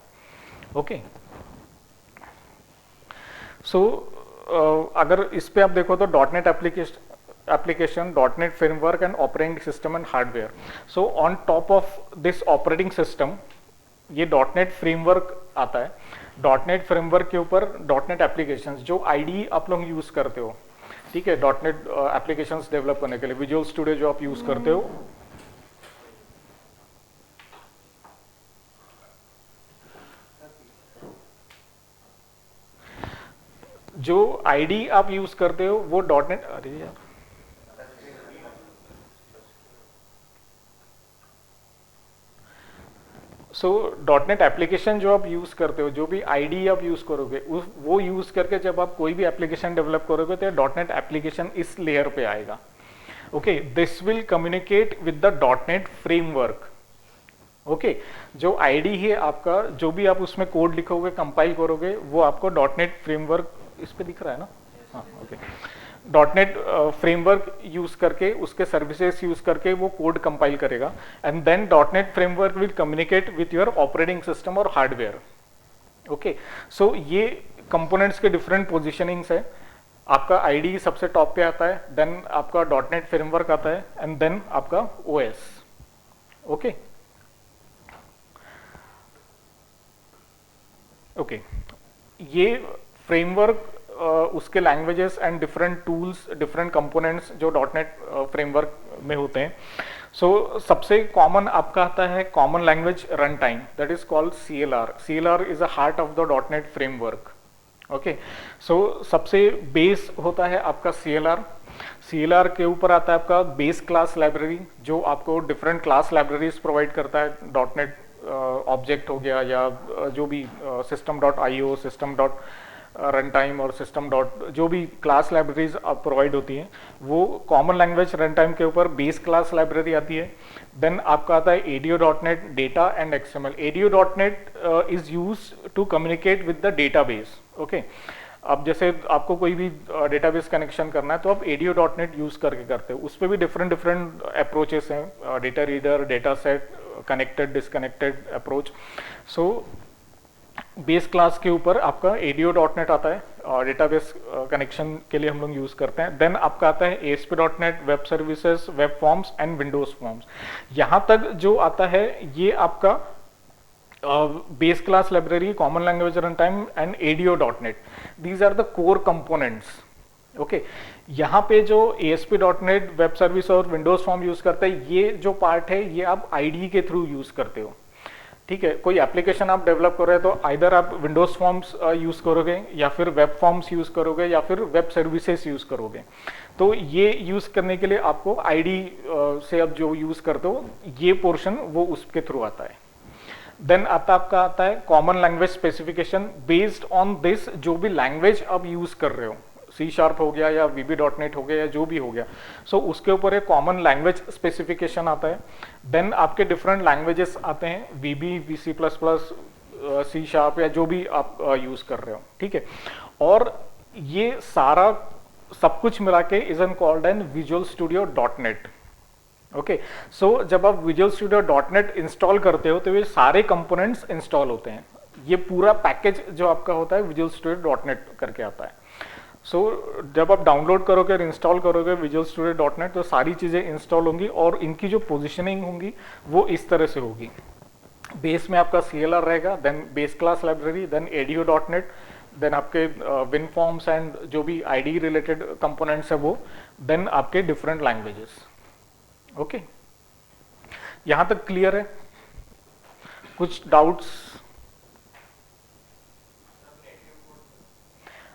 ओके, सो अगर इस पे आप देखो तो dot net application, dot net framework and operating system and hardware. So on top of this operating system ये डॉटनेट फ्रेमवर्क आता है। डॉटनेट फ्रेमवर्क के ऊपर डॉटनेट एप्लीकेशंस जो आईडी आप लोग यूज करते हो, ठीक है, डॉटनेट एप्लीकेशंस डेवलप करने के लिए विजुअल स्टूडियो जो आप यूज करते हो, जो आईडी आप यूज करते हो वो डॉटनेट, अरे यार सो डॉटनेट एप्लीकेशन जो आप यूज करते हो, जो भी आईडी आप यूज करोगे वो यूज करके जब आप कोई भी एप्लीकेशन डेवलप करोगे तो डॉटनेट एप्लीकेशन इस लेयर पे आएगा। Okay, this will communicate with the dot net framework. Okay, जो आईडी है आपका, जो भी आप उसमें कोड लिखोगे, कंपाइल करोगे, वो आपको डॉटनेट फ्रेमवर्क, इस पे दिख रहा है ना, हाँ ओके, डॉटनेट फ्रेमवर्क यूज करके, उसके सर्विसेज यूज करके वो कोड कंपाइल करेगा and then dot net framework will communicate with your operating system और हार्डवेयर। ओके, सो ये कंपोनेंट्स के डिफरेंट पोजिशनिंग्स है। आपका आईडी सबसे टॉप पे आता है, देन आपका डॉटनेट फ्रेमवर्क आता है एंड देन आपका ओएस। ओके, ओके, ये फ्रेमवर्क उसके languages and different tools, different components जो डॉटनेट फ्रेमवर्क में होते हैं। सो सबसे कॉमन आपका आता है common language run time, that is called CLR. CLR is a heart of the dot net framework. Okay, so सबसे बेस होता है आपका सीएलआर। सीएलआर के ऊपर आता है आपका बेस क्लास लाइब्रेरी, जो आपको डिफरेंट क्लास लाइब्रेरीज प्रोवाइड करता है। डॉटनेट ऑब्जेक्ट हो गया या जो भी system dot IO, system dot run time और सिस्टम डॉट, जो भी क्लास लाइब्रेरीज प्रोवाइड होती हैं वो कॉमन लैंग्वेज रन टाइम के ऊपर बेस क्लास लाइब्रेरी आती है। देन आपका आता है ADO dot net data and XML. ADO dot net is use to communicate with the database. Okay, अब जैसे आपको कोई भी डेटाबेस कनेक्शन करना है तो आप एडीओ डॉट नेट यूज करके करते हो। उस पर भी डिफरेंट डिफरेंट अप्रोचेस हैं, data reader, data set, connected disconnected approach. So base class के ऊपर आपका एडीओ डॉट नेट आता है और डेटाबेस कनेक्शन के लिए हम लोग यूज करते हैं। देन आपका आता है ASP dot net, web services, web forms and Windows forms. यहाँ तक जो आता है ये आपका base class library, common language run time and ADO dot net, these are the core components. Okay, यहाँ पे जो ASP.NET वेब सर्विस और विंडोज फॉर्म यूज करते हैं, ये जो पार्ट है ये आप आईडी के थ्रू यूज करते हो। ठीक है, कोई एप्लीकेशन आप डेवलप कर रहे हैं तो आइदर आप विंडोज फॉर्म्स यूज करोगे या फिर वेब फॉर्म्स यूज करोगे या फिर वेब सर्विसेज यूज करोगे। तो ये यूज करने के लिए आपको आईडी से आप जो यूज करते हो ये पोर्शन वो उसके थ्रू आता है। देन आपका आता है common language specification. Based on this जो भी लैंग्वेज आप यूज कर रहे हो, C# हो गया या VB.NET हो गया या जो भी हो गया, सो उसके ऊपर एक कॉमन लैंग्वेज स्पेसिफिकेशन आता है। देन आपके डिफरेंट लैंग्वेजेस आते हैं, VB, VC++, C# या जो भी आप यूज कर रहे हो। ठीक है, और ये सारा सब कुछ मिला के is an called an Visual Studio .NET। Okay, so जब आप विजुअल स्टूडियो .NET इंस्टॉल करते हो तो ये सारे कंपोनेंट्स इंस्टॉल होते हैं। ये पूरा पैकेज जो आपका होता है विजुअल स्टूडियो .NET करके आता है। सो जब आप डाउनलोड करोगे और इंस्टॉल करोगे विजुअल स्टूडियो .NET तो सारी चीज़ें इंस्टॉल होंगी और इनकी जो पोजीशनिंग होंगी वो इस तरह से होगी। बेस में आपका CLR रहेगा, then base class library, then ADO.NET, then आपके विन फॉर्म्स एंड जो भी आईडी रिलेटेड कंपोनेंट्स है वो, देन आपके डिफरेंट लैंग्वेजेस। ओके, यहाँ तक क्लियर है? कुछ डाउट्स?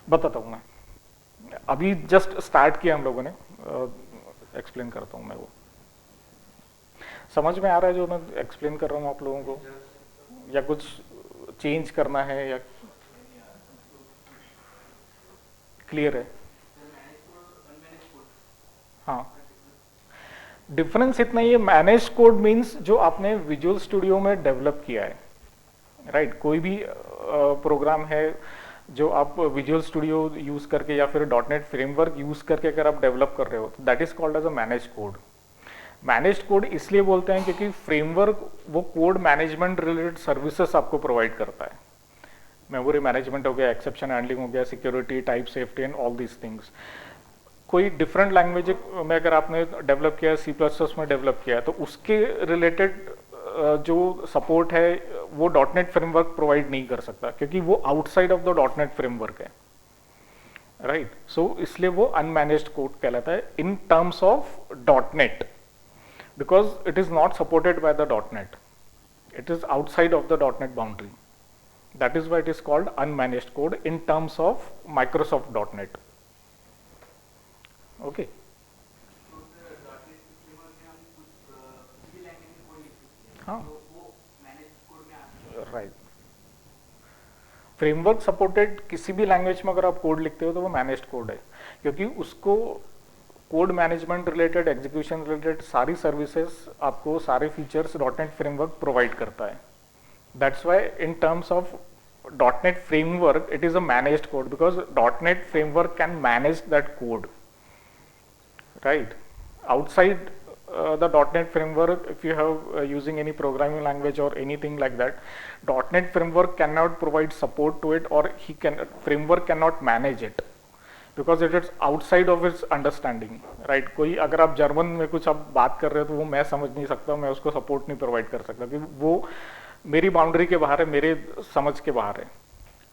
बताता हूँ मैं, अभी जस्ट स्टार्ट किया हम लोगों ने, एक्सप्लेन करता हूँ मैं। वो समझ में आ रहा है जो मैं एक्सप्लेन कर रहा हूँ आप लोगों को, या कुछ चेंज करना है या क्लियर है? हाँ, डिफरेंस इतना ही है, मैनेज कोड मीन्स जो आपने विजुअल स्टूडियो में डेवलप किया है, राइट कोई भी प्रोग्राम है जो आप विजुअल स्टूडियो यूज करके या फिर डॉट नेट फ्रेमवर्क यूज करके अगर आप डेवलप कर रहे हो, that is called as a manage code. Manage code इसलिए बोलते हैं क्योंकि फ्रेमवर्क वो कोड मैनेजमेंट रिलेटेड सर्विसेज आपको प्रोवाइड करता है। मेमोरी मैनेजमेंट हो गया, एक्सेप्शन हैंडलिंग हो गया, security, type safety and all these things. कोई डिफरेंट लैंग्वेज में अगर आपने डेवलप किया है, सी प्लस प्लस में डेवलप किया है, तो उसके रिलेटेड जो सपोर्ट है वो डॉट नेट फ्रेमवर्क प्रोवाइड नहीं कर सकता, क्योंकि वो outside of the dot net framework है, राइट। सो इसलिए वो अनमैनेज्ड कोड कहलाता है in terms of dot net, because it is not supported by the dot net, it is outside of the dot net boundary. That is why it is called unmanaged code in terms of Microsoft.NET. Okay. हाँ, right. Framework supported किसी भी language में अगर आप code लिखते हो तो वो मैनेज्ड कोड है, क्योंकि उसको code management related, execution related सारी सर्विसेज, आपको सारे features dot net framework provide करता है। That's why in terms of .NET framework, it is a managed code, because .NET framework can manage that code, right? Outside the .NET framework, if you have using any programming language or anything like that, .NET framework cannot provide support to it, or framework cannot manage it, because it is outside of its understanding, right? कोई अगर आप German में कुछ आप बात कर रहे हो तो वो मैं समझ नहीं सकता, मैं उसको सपोर्ट नहीं प्रोवाइड कर सकता, क्योंकि वो मेरी बाउंड्री के बाहर है, मेरे समझ के बाहर है,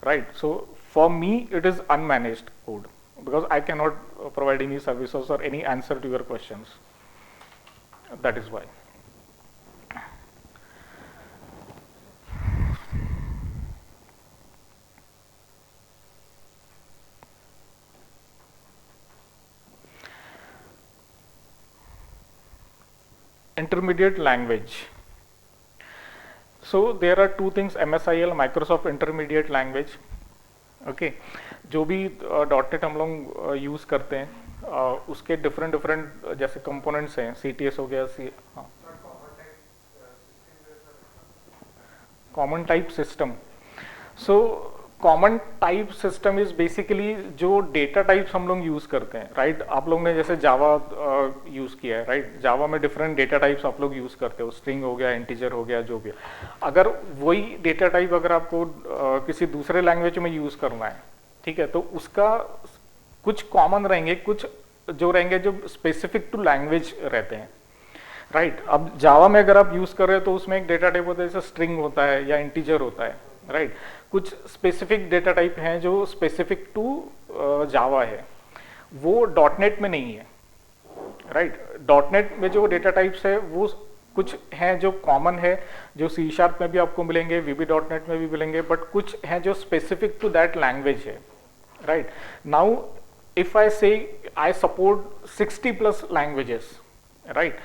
right. So for me it is unmanaged code, because I can not provide any services और any answer to your questions, that is why. Intermediate language. So there are two things, MSIL, Microsoft Intermediate Language. Okay, जो भी .NET हम लोग use करते हैं उसके different जैसे components हैं, CTS हो गया, हाँ, common type system. So common type system is basically जो डेटा टाइप्स हम लोग यूज करते हैं, राइट। आप लोग ने जैसे जावा यूज किया है, राइट। जावा में डिफरेंट डेटा टाइप्स आप लोग यूज करते हो, स्ट्रिंग हो गया, इंटीजर हो गया, जो भी। अगर वही डेटा टाइप अगर आपको किसी दूसरे लैंग्वेज में यूज करना है, ठीक है, तो उसका कुछ कॉमन रहेंगे, कुछ जो रहेंगे जो स्पेसिफिक टू लैंग्वेज रहते हैं, राइट। अब जावा में अगर आप यूज कर रहे हो तो उसमें एक डेटा टाइप होता है जैसे स्ट्रिंग होता है या इंटीजर होता है, राइट। कुछ स्पेसिफिक डेटा टाइप हैं जो स्पेसिफिक टू जावा है, वो डॉटनेट में नहीं है, राइट। डॉटनेट में जो डेटा टाइप्स है वो कुछ हैं जो कॉमन है, जो सी शार्प में भी आपको मिलेंगे, वीबी डॉटनेट में भी मिलेंगे, बट कुछ हैं जो स्पेसिफिक टू दैट लैंग्वेज है, राइट। नाउ इफ आई से I support 60+ languages, right.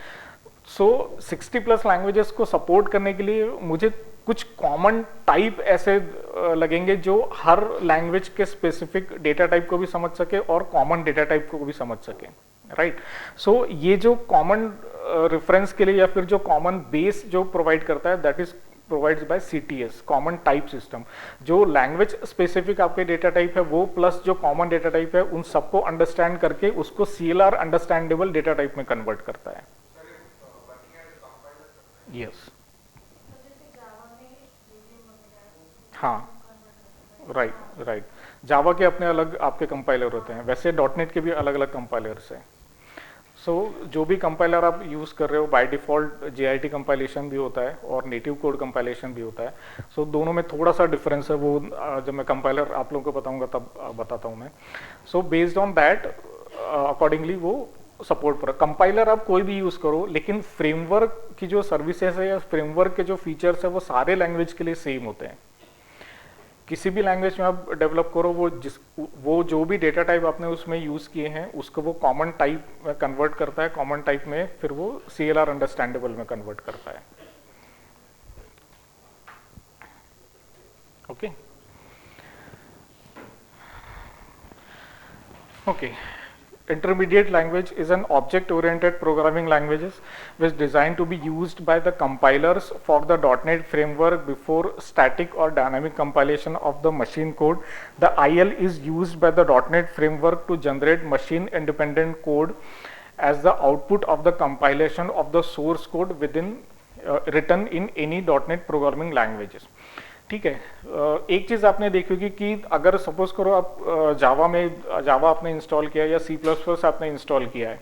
So 60+ languages को सपोर्ट करने के लिए मुझे कुछ कॉमन टाइप ऐसे लगेंगे जो हर लैंग्वेज के स्पेसिफिक डेटा टाइप को भी समझ सके और कॉमन डेटा टाइप को भी समझ सके, राइट। सो ये जो कॉमन रेफरेंस के लिए या फिर जो कॉमन बेस जो प्रोवाइड करता है, that is provides by CTS, common type system. जो लैंग्वेज स्पेसिफिक आपके डेटा टाइप है वो प्लस जो कॉमन डेटा टाइप है उन सबको अंडरस्टैंड करके उसको CLR अंडरस्टैंडेबल डेटा टाइप में कन्वर्ट करता है। यस, हाँ, राइट। जावा के अपने अलग आपके कंपाइलर होते हैं, वैसे डॉटनेट के भी अलग अलग कंपाइलर्स हैं। सो जो भी कंपाइलर आप यूज कर रहे हो बाय डिफॉल्ट JIT कंपाइलेशन भी होता है और नेटिव कोड कंपाइलेशन भी होता है। सो दोनों में थोड़ा सा डिफरेंस है, वो जब मैं कंपाइलर आप लोगों को बताऊंगा तब बताता हूँ मैं। सो बेस्ड ऑन दैट अकॉर्डिंगली वो सपोर्ट पर कंपाइलर आप कोई भी यूज करो, लेकिन फ्रेमवर्क की जो सर्विसेज है या फ्रेमवर्क के जो फीचर्स है वो सारे लैंग्वेज के लिए सेम होते हैं। किसी भी लैंग्वेज में आप डेवलप करो, वो जो भी डेटा टाइप आपने उसमें यूज किए हैं उसको वो कॉमन टाइप में कन्वर्ट करता है, कॉमन टाइप में फिर वो CLR अंडरस्टैंडेबल में कन्वर्ट करता है। Okay, intermediate language is an object-oriented programming languages which is designed to be used by the compilers for the .NET framework before static or dynamic compilation of the machine code. The IL is used by the .NET framework to generate machine-independent code as the output of the compilation of the source code within written in any .NET programming languages. ठीक है, एक चीज़ आपने देखी होगी कि अगर suppose करो आप जावा आपने इंस्टॉल किया या C++ आपने इंस्टॉल किया है,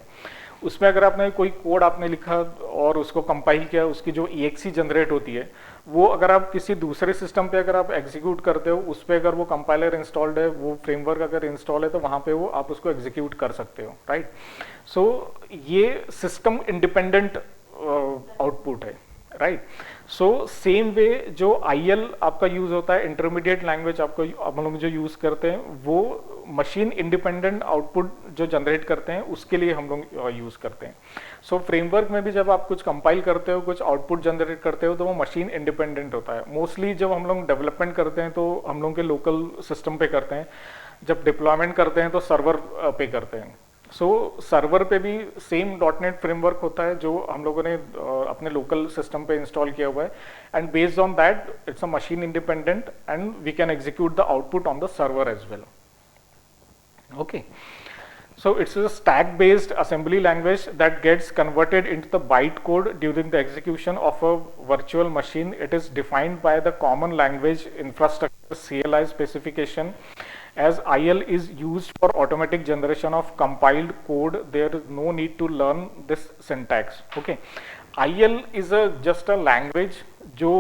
उसमें अगर आपने कोई कोड आपने लिखा और उसको कंपाइल किया, उसकी जो EXE जनरेट होती है वो अगर आप किसी दूसरे सिस्टम पे अगर आप एग्जीक्यूट करते हो, उस पर अगर वो कंपाइलर इंस्टॉल्ड है, वो फ्रेमवर्क अगर इंस्टॉल है, तो वहाँ पे वो आप उसको एग्जीक्यूट कर सकते हो, राइट। सो ये सिस्टम इंडिपेंडेंट आउटपुट है, राइट। सो सेम वे जो IL आपका यूज होता है, इंटरमीडिएट लैंग्वेज आपको हम लोग जो यूज करते हैं, वो मशीन इंडिपेंडेंट आउटपुट जो जनरेट करते हैं उसके लिए हम लोग यूज करते हैं। सो फ्रेमवर्क में भी जब आप कुछ कंपाइल करते हो, कुछ आउटपुट जनरेट करते हो, तो वो मशीन इंडिपेंडेंट होता है। मोस्टली जब हम लोग डेवलपमेंट करते हैं तो हम लोग के लोकल सिस्टम पे करते हैं, जब डिप्लॉयमेंट करते हैं तो सर्वर पे करते हैं। सो सर्वर पे भी सेम .NET फ्रेमवर्क होता है जो हम लोगों ने अपने लोकल सिस्टम पे इंस्टॉल किया हुआ है, and based on that it's a machine independent and we can execute the output on the server as well. Okay, so it's a stack based assembly language that gets converted into the byte code during the execution of a virtual machine. It is defined by the common language infrastructure CLI specification. As IL is used for automatic generation of compiled code, there is no need to learn this syntax. Okay, IL is just a language जो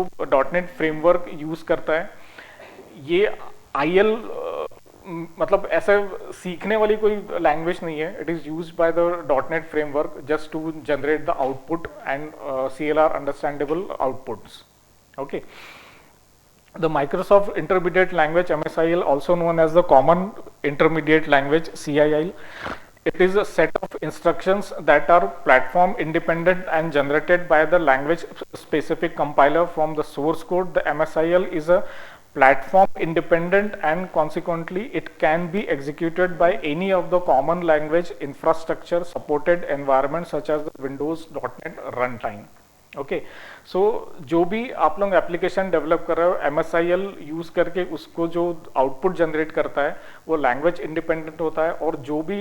.NET framework use करता है। ये IL मतलब ऐसे सीखने वाली कोई language नहीं है। It is used by the .NET framework just to generate the output and CLR understandable outputs. Okay, the Microsoft Intermediate Language MSIL, also known as the Common Intermediate Language CIL, it is a set of instructions that are platform independent and generated by the language specific compiler from the source code. The MSIL is a platform independent and consequently it can be executed by any of the common language infrastructure supported environments such as the Windows.NET runtime. Okay, so जो भी आप लोग application develop कर रहे हो, MSIL use करके उसको जो आउटपुट जनरेट करता है वो लैंग्वेज इंडिपेंडेंट होता है, और जो भी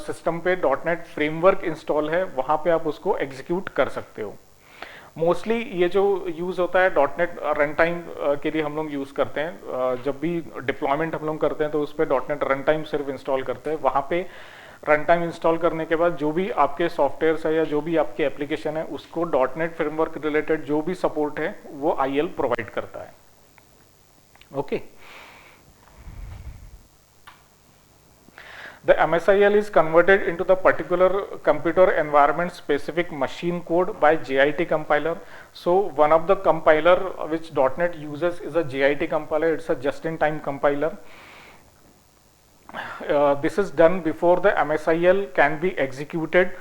सिस्टम पे .NET फ्रेमवर्क इंस्टॉल है वहाँ पे आप उसको एग्जीक्यूट कर सकते हो। मोस्टली ये जो यूज होता है .NET रन टाइम के लिए हम लोग यूज करते हैं। जब भी डिप्लॉयमेंट हम लोग करते हैं तो उस पर .NET रन टाइम सिर्फ इंस्टॉल करते हैं। वहाँ पे रन टाइम इंस्टॉल करने के बाद जो भी आपके सॉफ्टवेयर है या जो भी आपके एप्लीकेशन है उसको .NET फ्रेमवर्क रिलेटेड जो भी सपोर्ट है वो IL प्रोवाइड करता है। Okay, the MSIL is converted into the particular computer environment specific machine code by JIT compiler. So one of the compiler which .NET uses is a JIT compiler. It's a just-in-time compiler. This is done before the MSIL can be executed.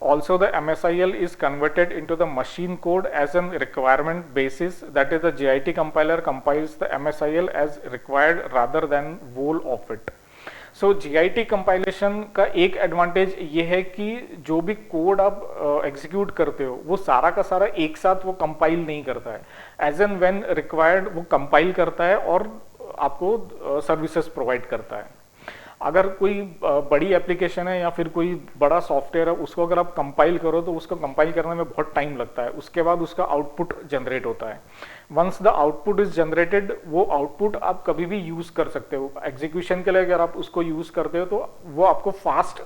Also, the MSIL is converted into the machine code as a requirement basis. That is, the JIT compiler compiles the MSIL as required rather than whole of it. So JIT compilation का एक advantage ये है कि जो भी code आप execute करते हो वो सारा का सारा एक साथ वो कंपाइल नहीं करता है, एज एंड व्हेन रिक्वायर्ड वो कंपाइल करता है और आपको सर्विसेज प्रोवाइड करता है। अगर कोई बड़ी एप्लीकेशन है या फिर कोई बड़ा सॉफ्टवेयर है, उसको अगर आप कंपाइल करो तो उसको कंपाइल करने में बहुत टाइम लगता है, उसके बाद उसका आउटपुट जनरेट होता है। Once the output is generated, वो आउटपुट आप कभी भी यूज कर सकते हो। एग्जीक्यूशन के लिए अगर आप उसको यूज करते हो तो वो आपको फास्ट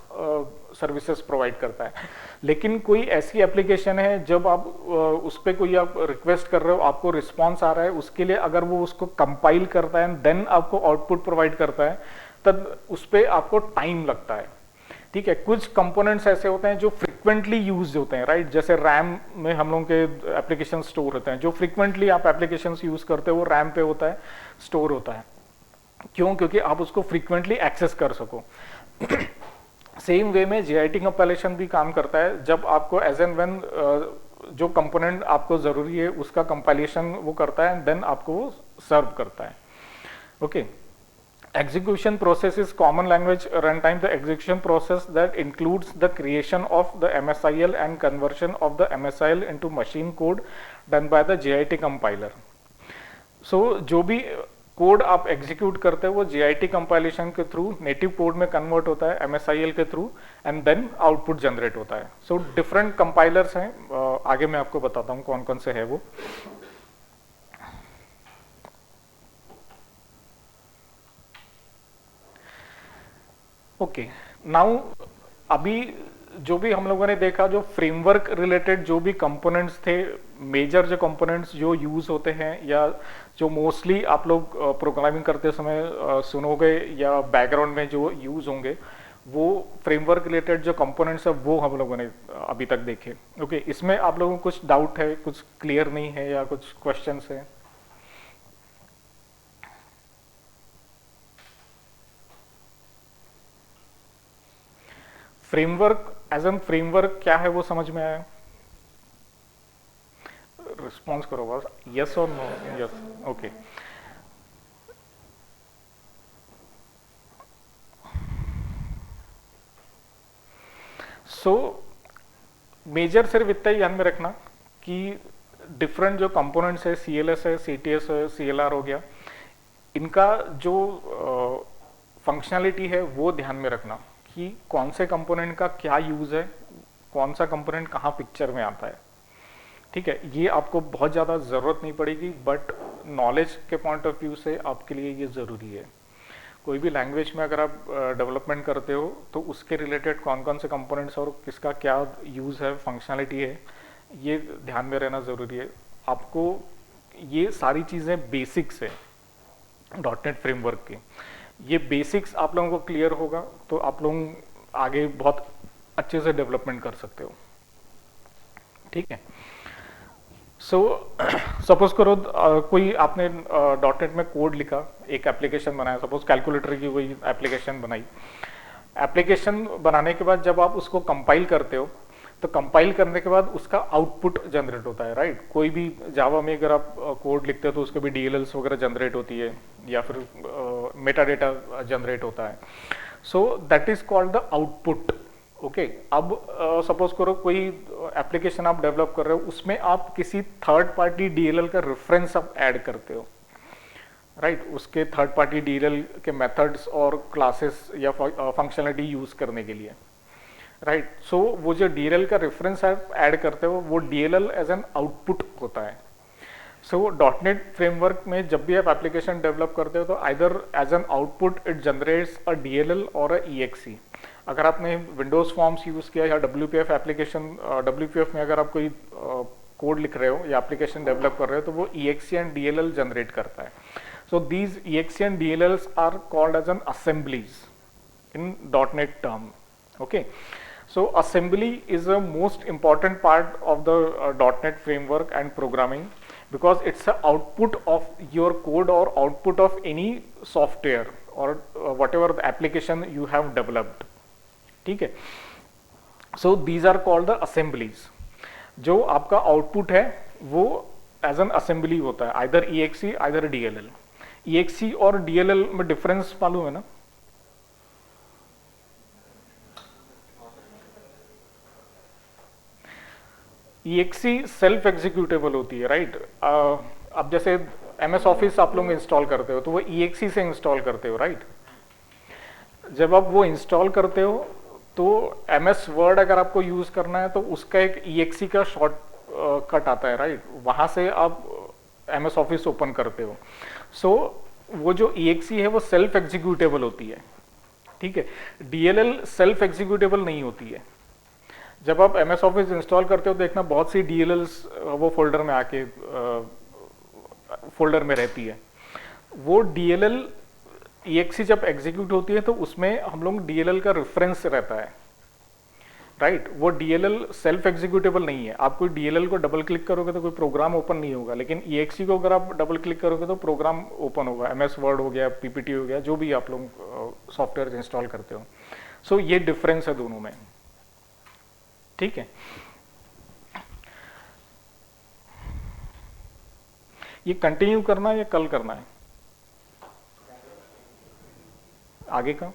सर्विसेज प्रोवाइड करता है। लेकिन कोई ऐसी एप्लीकेशन है जब आप उस पर कोई आप रिक्वेस्ट कर रहे हो, आपको रिस्पॉन्स आ रहा है, उसके लिए अगर वो उसको कंपाइल करता है देन आपको आउटपुट प्रोवाइड करता है, तब उस पर आपको टाइम लगता है। ठीक है, कुछ कंपोनेंट्स ऐसे होते हैं जो फ्रिक्वेंटली यूज होते हैं, राइट। जैसे रैम में हम लोगों के एप्लीकेशन स्टोर होते हैं, जो फ्रिक्वेंटली आप एप्लीकेशंस यूज करते हो वो रैम पे होता है, स्टोर होता है। क्यों? क्योंकि आप उसको फ्रिक्वेंटली एक्सेस कर सको। सेम वे में JIT कंपाइलेशन भी काम करता है। जब आपको एज एंड व्हेन जो कंपोनेंट आपको जरूरी है उसका कंपाइलेशन वो करता है, देन आपको वो सर्व करता है। Okay, Execution process is common language runtime, the execution process that includes the creation of the MSIL and conversion of the MSIL into machine code done by the JIT compiler. So जो भी code आप execute करते हो वो JIT compilation के through native code में convert होता है MSIL के through and then output generate होता है. सो डिफरेंट कंपाइलर्स हैं, आगे मैं आपको बताता हूँ कौन कौन से है वो. ओके, नाउ अभी जो भी हम लोगों ने देखा, जो फ्रेमवर्क रिलेटेड जो भी कंपोनेंट्स थे, मेजर जो कंपोनेंट्स जो यूज होते हैं या जो मोस्टली आप लोग प्रोग्रामिंग करते समय सुनोगे या बैकग्राउंड में जो यूज होंगे, वो फ्रेमवर्क रिलेटेड जो कंपोनेंट्स है वो हम लोगों ने अभी तक देखे. ओके, इसमें आप लोगों को कुछ डाउट है, कुछ क्लियर नहीं है या कुछ क्वेश्चंस है? फ्रेमवर्क एज एन फ्रेमवर्क क्या है वो समझ में आया? रिस्पॉन्स करो बस, यस और no. Yes, okay. So major सिर्फ इतना ही ध्यान में रखना कि डिफरेंट जो कंपोनेंट्स है, CLS है, CTS है, CLR हो गया, इनका जो फंक्शनैलिटी है वो ध्यान में रखना कि कौन से कंपोनेंट का क्या यूज है, कौन सा कंपोनेंट कहाँ पिक्चर में आता है. ठीक है, ये आपको बहुत ज़्यादा ज़रूरत नहीं पड़ेगी, बट नॉलेज के पॉइंट ऑफ व्यू से आपके लिए ये ज़रूरी है. कोई भी लैंग्वेज में अगर आप डेवलपमेंट करते हो तो उसके रिलेटेड कौन कौन से कंपोनेंट्स और किसका क्या यूज़ है, फंक्शनैलिटी है, ये ध्यान में रहना ज़रूरी है. आपको ये सारी चीज़ें बेसिक्स है डॉटनेट फ्रेमवर्क की. ये बेसिक्स आप लोगों को क्लियर होगा तो आप लोग आगे बहुत अच्छे से डेवलपमेंट कर सकते हो. ठीक है. सो सपोज करो कोई आपने डॉटनेट में कोड लिखा, एक एप्लीकेशन बनाया, सपोज कैलकुलेटर की कोई एप्लीकेशन बनाई. एप्लीकेशन बनाने के बाद जब आप उसको कंपाइल करते हो तो कंपाइल करने के बाद उसका आउटपुट जनरेट होता है, राइट? कोई भी जावा में अगर आप कोड लिखते हो तो उसके भी DLLs वगैरह जनरेट होती है या फिर मेटा डेटा जनरेट होता है. सो that is called the output. Okay, अब सपोज करो कोई एप्लीकेशन आप डेवलप कर रहे हो, उसमें आप किसी थर्ड पार्टी DLL का रेफरेंस आप ऐड करते हो, राइट? उसके थर्ड पार्टी DLL के मेथड्स और क्लासेस या फंक्शनलिटी यूज करने के लिए, राइट? सो वो जो DLL का रेफरेंस आप ऐड करते हो वो DLL एज एन आउटपुट होता है. सो डॉटनेट फ्रेमवर्क में जब भी आप एप्लीकेशन डेवलप करते हो तो either as an output it generates a DLL और अ EXE. अगर आपने विंडोज फॉर्म्स यूज किया या WPF एप्लीकेशन, WPF में अगर आप कोई कोड लिख रहे हो या एप्लीकेशन डेवलप कर रहे हो तो वो EXE एंड DLL जनरेट करता है. So these EXE and DLLs are called as an assemblies in dot net term. Okay, so assembly is a most important part of the .NET framework and programming because it's the output of your code or output of any software or whatever the application you have developed. ठीक है, so these are called the assemblies. जो आपका output है वो as an assembly होता है, either EXE either DLL. EXE और DLL में डिफरेंस मालूम है ना? EXE सेल्फ एग्जीक्यूटेबल होती है, राइट? अब जैसे MS ऑफिस आप लोग इंस्टॉल करते हो तो वो EXE से इंस्टॉल करते हो, राइट? जब आप वो इंस्टॉल करते हो तो MS वर्ड अगर आपको यूज करना है तो उसका एक EXE का शॉर्ट कट आता है, राइट? वहां से आप MS ऑफिस ओपन करते हो. सो वो जो EXE है वो सेल्फ एग्जीक्यूटेबल होती है. ठीक है, DLL सेल्फ एग्जीक्यूटेबल नहीं होती है. जब आप MS ऑफिस इंस्टॉल करते हो देखना बहुत सी DLLs वो फोल्डर में आके फोल्डर में रहती है. वो DLL EXE जब एग्जीक्यूट होती है तो उसमें हम लोग DLL का रेफरेंस रहता है, राइट? वो DLL सेल्फ एग्जीक्यूटेबल नहीं है. आप कोई DLL को डबल क्लिक करोगे तो कोई प्रोग्राम ओपन नहीं होगा, लेकिन EXE को अगर आप डबल क्लिक करोगे तो प्रोग्राम ओपन होगा. MS वर्ड हो गया, PPT हो गया, जो भी आप लोग सॉफ्टवेयर इंस्टॉल करते हो. सो ये डिफरेंस है दोनों में. ठीक है, ये कंटिन्यू करना है या कल करना है? आगे का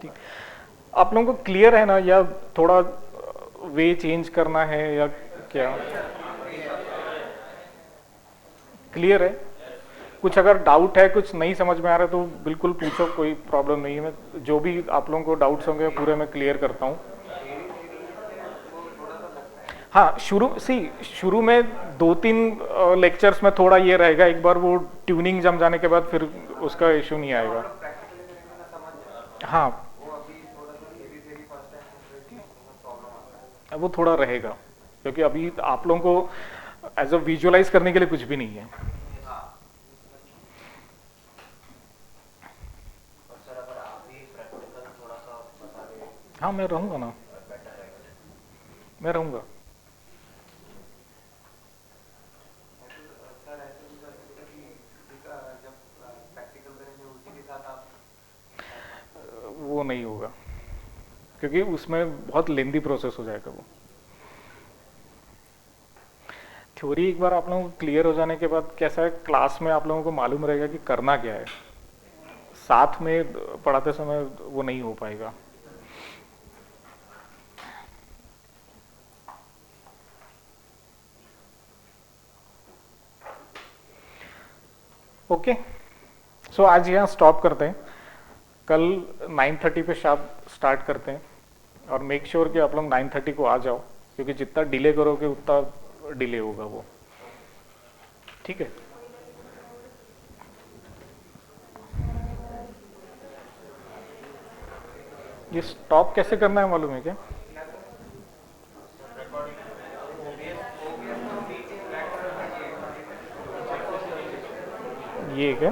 ठीक। आप लोगों को क्लियर है ना, या थोड़ा वे चेंज करना है या क्या? क्लियर है? कुछ अगर डाउट है, कुछ नहीं समझ में आ रहा है तो बिल्कुल पूछो, कोई प्रॉब्लम नहीं है। मैं जो भी आप लोगों को डाउट्स होंगे पूरे मैं क्लियर करता हूँ। हाँ, शुरू में 2-3 लेक्चर्स में थोड़ा ये रहेगा, एक बार वो ट्यूनिंग जम जाने के बाद फिर उसका इशू नहीं आएगा। हाँ, वो थोड़ा रहेगा, क्योंकि अभी आप लोगों को एज अ विजुअलाइज करने के लिए कुछ भी नहीं है। हाँ, मैं रहूँगा ना, मैं रहूँगा। वो नहीं होगा, क्योंकि उसमें बहुत लेंदी प्रोसेस हो जाएगा वो। थ्योरी एक बार आप लोगों को क्लियर हो जाने के बाद कैसा है, क्लास में आप लोगों को मालूम रहेगा कि करना क्या है। साथ में पढ़ाते समय वो नहीं हो पाएगा। ओके, सो आज यहाँ स्टॉप करते हैं। कल 9:30 पे शार्प स्टार्ट करते हैं, और मेक श्योर कि आप लोग 9:30 को आ जाओ, क्योंकि जितना डिले करोगे उतना डिले होगा वो। ठीक है? ये स्टॉप कैसे करना है मालूम है क्या? ये क्या